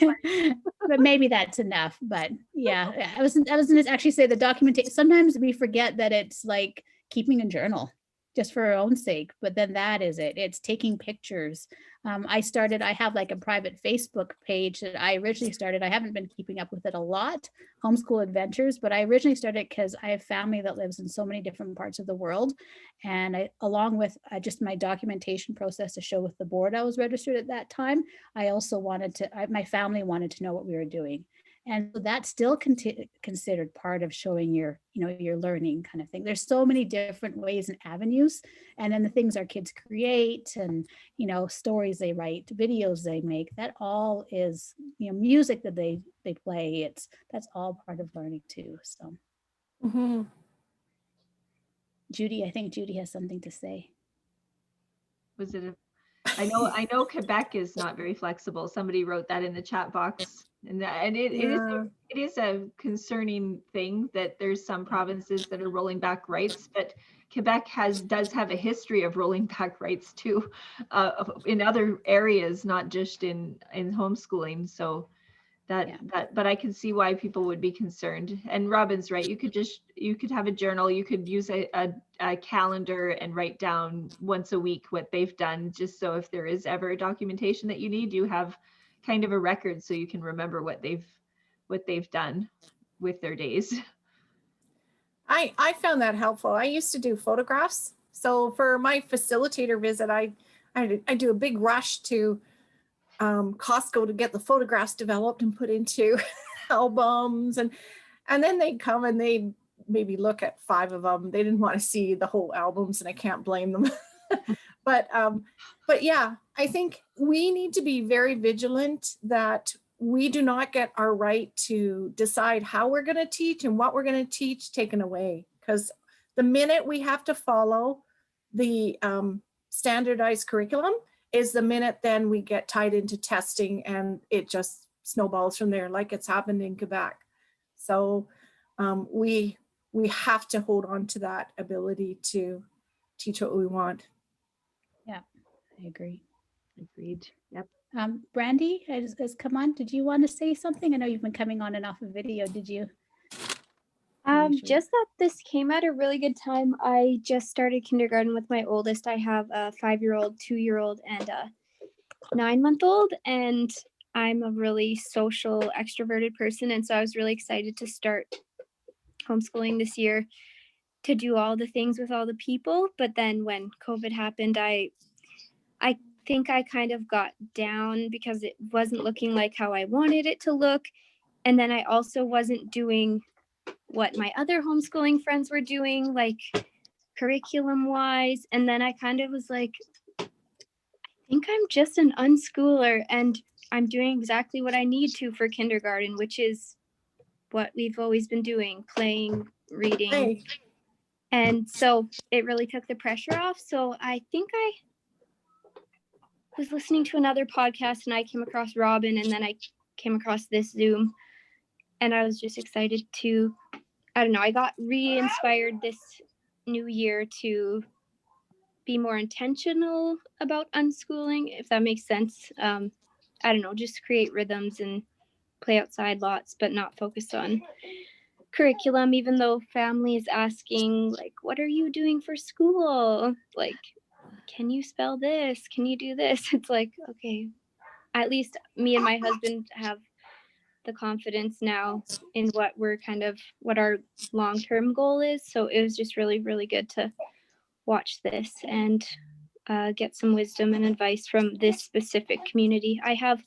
S2: But maybe that's enough. But yeah, I was going to actually say the documentation. Sometimes we forget that it's like keeping a journal just for our own sake, but then that is it. It's taking pictures. I have like a private Facebook page that I originally started. I haven't been keeping up with it a lot, Homeschool Adventures, but I originally started because I have family that lives in so many different parts of the world. And along with just my documentation process to show with the board I was registered at that time, I also my family wanted to know what we were doing. And so that's still considered part of showing your learning kind of thing. There's so many different ways and avenues. And then the things our kids create, and, stories they write, videos they make, that all is, music that they play. That's all part of learning too. So.
S3: Mm-hmm.
S2: Judy, I think Judy has something to say.
S1: Was it I know Quebec is not very flexible. Somebody wrote that in the chat box. And it is a concerning thing that there's some provinces that are rolling back rights, but Quebec does have a history of rolling back rights too, in other areas, not just in homeschooling. So but I can see why people would be concerned. And Robin's right. You could have a journal. You could use a calendar and write down once a week what they've done, just so if there is ever documentation that you need, you have kind of a record so you can remember what they've done with their days.
S3: I found that helpful. I used to do photographs. So for my facilitator visit, I do a big rush to Costco to get the photographs developed and put into albums. And then they'd come and they'd maybe look at 5 of them. They didn't want to see the whole albums, and I can't blame them. But yeah, I think we need to be very vigilant that we do not get our right to decide how we're going to teach and what we're going to teach taken away. Because the minute we have to follow the standardized curriculum is the minute then we get tied into testing, and it just snowballs from there, like it's happened in Quebec. So we have to hold on to that ability to teach what we want.
S2: Yeah, I agree.
S1: Agreed. Yep.
S2: Brandy has come on. Did you want to say something? I know you've been coming on and off of video. Did you?
S6: Just that this came at a really good time. I just started kindergarten with my oldest. I have a 5-year-old, 2-year-old, and a 9-month-old, and I'm a really social, extroverted person. And so I was really excited to start homeschooling this year to do all the things with all the people. But then when COVID happened, I think I kind of got down because it wasn't looking like how I wanted it to look. And then I also wasn't doing what my other homeschooling friends were doing, like curriculum wise. And then I kind of was like, I think I'm just an unschooler, and I'm doing exactly what I need to for kindergarten, which is what we've always been doing, playing, reading.
S3: Hey.
S6: And so it really took the pressure off. So I think was listening to another podcast and I came across Robin, and then I came across this Zoom, and I was just excited to, I don't know, I got re-inspired this new year to be more intentional about unschooling, if that makes sense. I don't know, just create rhythms and play outside lots, but not focus on curriculum, even though family is asking, like, what are you doing for school? Like, can you spell this? Can you do this? It's like, okay, at least me and my husband have the confidence now in what our long-term goal is. So it was just really, really good to watch this and get some wisdom and advice from this specific community. I have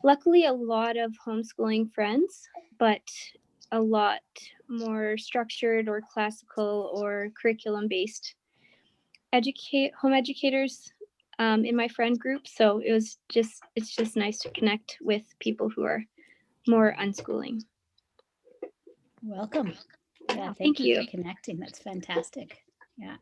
S6: luckily a lot of homeschooling friends, but a lot more structured or classical or curriculum-based home educators in my friend group. So it's just nice to connect with people who are more unschooling.
S2: Welcome. Yeah,
S6: Thank you.
S2: for connecting. That's fantastic. Yeah.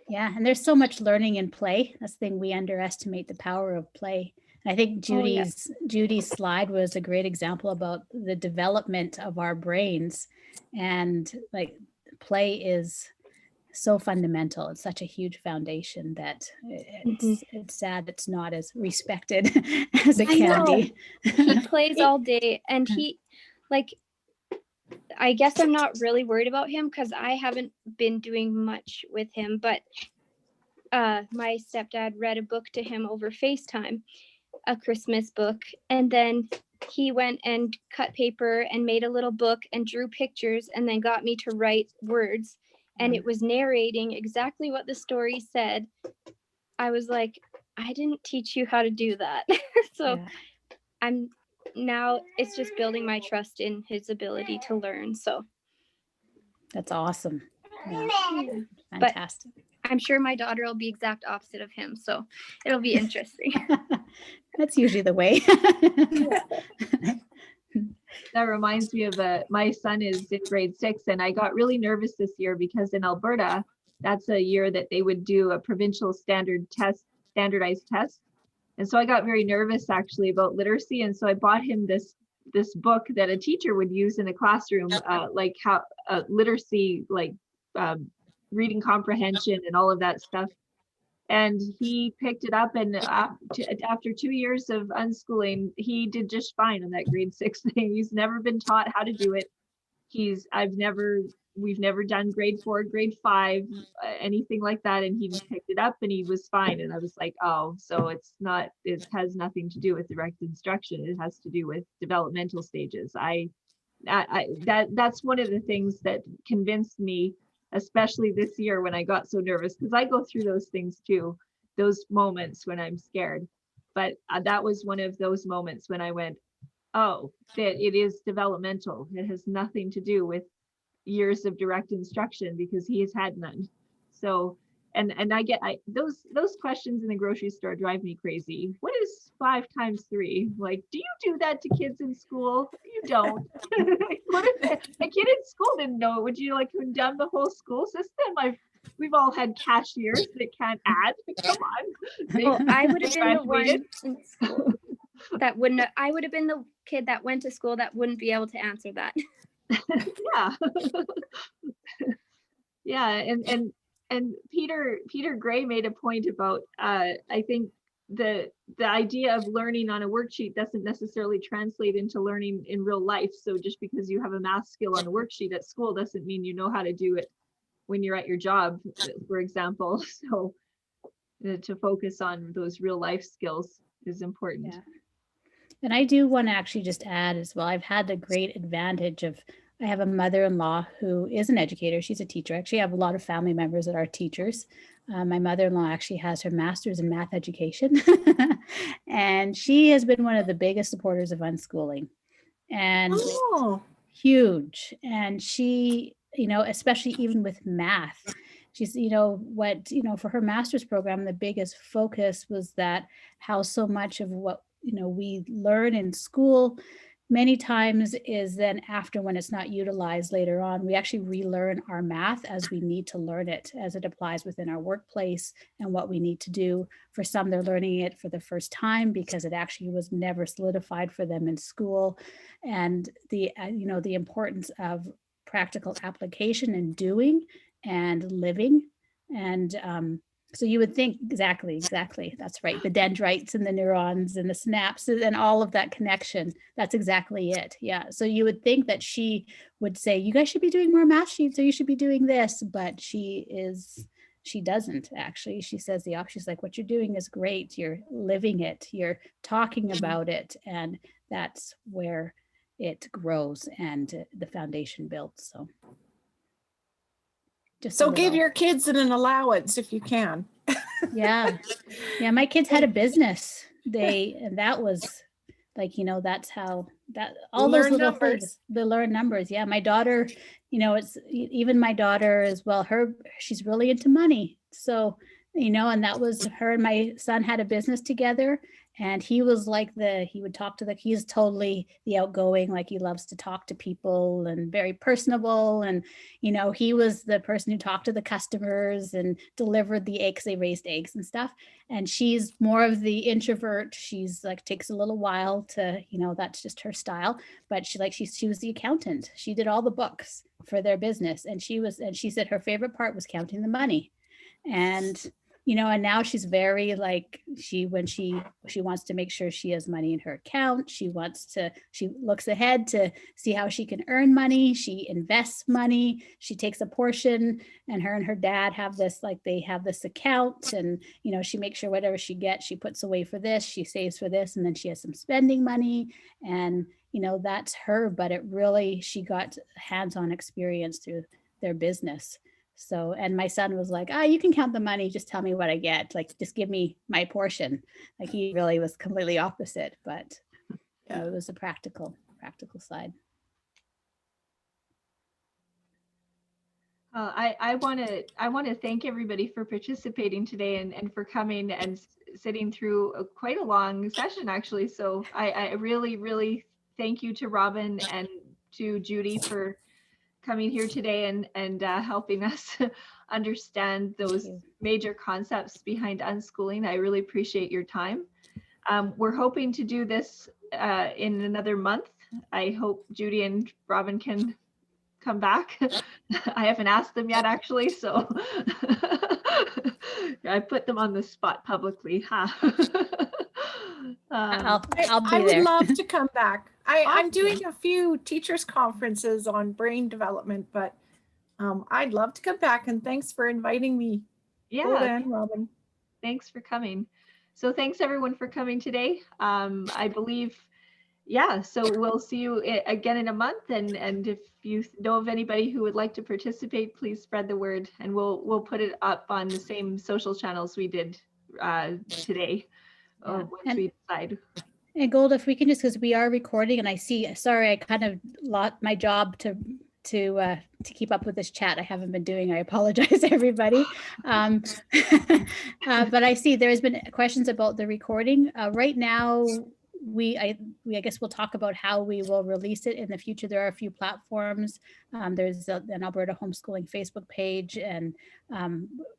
S2: Yeah, and there's so much learning in play. That's the thing, we underestimate the power of play. And I think Judy's slide was a great example about the development of our brains, and like play is so fundamental. It's such a huge foundation that it's sad it's not as respected as it can be.
S6: He plays all day, and I guess I'm not really worried about him because I haven't been doing much with him, but my stepdad read a book to him over FaceTime, a Christmas book, and then he went and cut paper and made a little book and drew pictures and then got me to write words, and it was narrating exactly what the story said. I was like, I didn't teach you how to do that. So now it's just building my trust in his ability to learn. So
S2: that's awesome. Yeah.
S6: Fantastic. But I'm sure my daughter will be exact opposite of him, so it'll be interesting.
S2: That's usually the way.
S1: That reminds me of my son is in grade 6, and I got really nervous this year because in Alberta, that's a year that they would do a provincial standardized test. And so I got very nervous actually about literacy. And so I bought him this book that a teacher would use in a classroom, like how literacy, like reading comprehension and all of that stuff. And he picked it up, and after 2 years of unschooling, he did just fine on that grade 6 thing. He's never been taught how to do it. We've never done grade 4, grade 5, anything like that. And he just picked it up and he was fine. And I was like, oh, so it has nothing to do with direct instruction. It has to do with developmental stages. That's one of the things that convinced me, especially this year when I got so nervous, because I go through those things too, those moments when I'm scared. But that was one of those moments when I went, oh, that it is developmental. It has nothing to do with years of direct instruction, because he has had none. So, and those questions in the grocery store drive me crazy. What is 5 times 3? Like, do you do that to kids in school? You don't. What if a kid in school didn't know it? Would you like condemn the whole school system? We've all had cashiers that can't add. Come on.
S6: Well, I would have been the one in school that wouldn't. I would have been the kid that went to school that wouldn't be able to answer that.
S1: Yeah. Yeah, and Peter Gray made a point about I think the idea of learning on a worksheet doesn't necessarily translate into learning in real life. So just because you have a math skill on a worksheet at school doesn't mean you know how to do it when you're at your job, for example. So to focus on those real life skills is important.
S2: Yeah. And I do want to actually just add as well, I've had the great advantage of, I have a mother-in-law who is an educator. She's a teacher. Actually, I have a lot of family members that are teachers. My mother-in-law actually has her master's in math education. And she has been one of the biggest supporters of unschooling. And huge. And she, especially even with math, she's, for her master's program, the biggest focus was that how so much of what, we learn in school many times is then after, when it's not utilized later on, we actually relearn our math as we need to learn it, as it applies within our workplace and what we need to do. For some, they're learning it for the first time because it actually was never solidified for them in school. And the importance of practical application and doing and living. And so you would think, exactly, that's right. The dendrites and the neurons and the synapses and all of that connection, that's exactly it. Yeah. So you would think that she would say, you guys should be doing more math sheets, or you should be doing this, but she doesn't actually. She says the opposite. She's like, what you're doing is great. You're living it. You're talking about it. And that's where it grows and the foundation builds.
S3: So give your kids an allowance if you can.
S2: Yeah. My kids had a business. And that was like, that's how that all those little things, they learn numbers. Yeah. My daughter, it's even my daughter as well. She's really into money. So, and that was her and my son had a business together. And he was like he would talk to he's totally the outgoing, like he loves to talk to people and very personable. And, he was the person who talked to the customers and delivered the eggs. They raised eggs and stuff. And she's more of the introvert. She's like, takes a little while to, that's just her style. But she was the accountant. She did all the books for their business. And she said her favorite part was counting the money. And and now she's very like, when she wants to make sure she has money in her account. She looks ahead to see how she can earn money. She invests money. She takes a portion, and her dad have this, like they have this account, and, she makes sure whatever she gets, she puts away for this, she saves for this, and then she has some spending money. And, that's her, but she got hands-on experience through their business. So, and my son was like, you can count the money. Just tell me what I get. Like, just give me my portion. Like, he really was completely opposite, but it was a practical side.
S1: I want to thank everybody for participating today and for coming and sitting through quite a long session, actually. So I really, really thank you to Robin and to Judy for coming here today and helping us understand those major concepts behind unschooling. I really appreciate your time. We're hoping to do this in another month. I hope Judy and Robin can come back. I haven't asked them yet, actually, so I put them on the spot publicly.
S2: I'll be there.
S3: I would love to come back. I'm doing a few teachers conferences on brain development, but I'd love to come back, and thanks for inviting me.
S1: Yeah,
S3: and Robin.
S1: Thanks for coming. So thanks everyone for coming today. I believe, so we'll see you again in a month, and if you know of anybody who would like to participate, please spread the word, and we'll put it up on the same social channels we did today. Once we decide.
S2: And Gold, if we can just, because we are recording, and sorry, I kind of lost my job to keep up with this chat. I haven't been doing. I apologize, everybody. But I see there's been questions about the recording. Right now, I guess we'll talk about how we will release it in the future. There are a few platforms. There's an Alberta Homeschooling Facebook page, and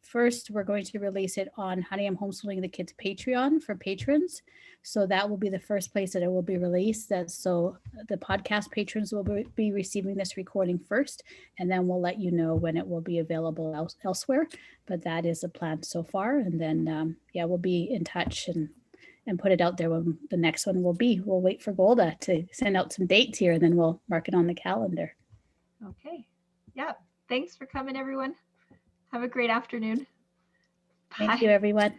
S2: first we're going to release it on Honey, I'm Homeschooling the Kids Patreon for patrons. So that will be the first place that it will be released. So the podcast patrons will be receiving this recording first, and then we'll let you know when it will be available elsewhere. But that is the plan so far. And then, we'll be in touch and put it out there when the next one will be. We'll wait for Golda to send out some dates here, and then we'll mark it on the calendar.
S1: Okay. Yeah. Thanks for coming, everyone. Have a great afternoon.
S2: Thank you, everyone.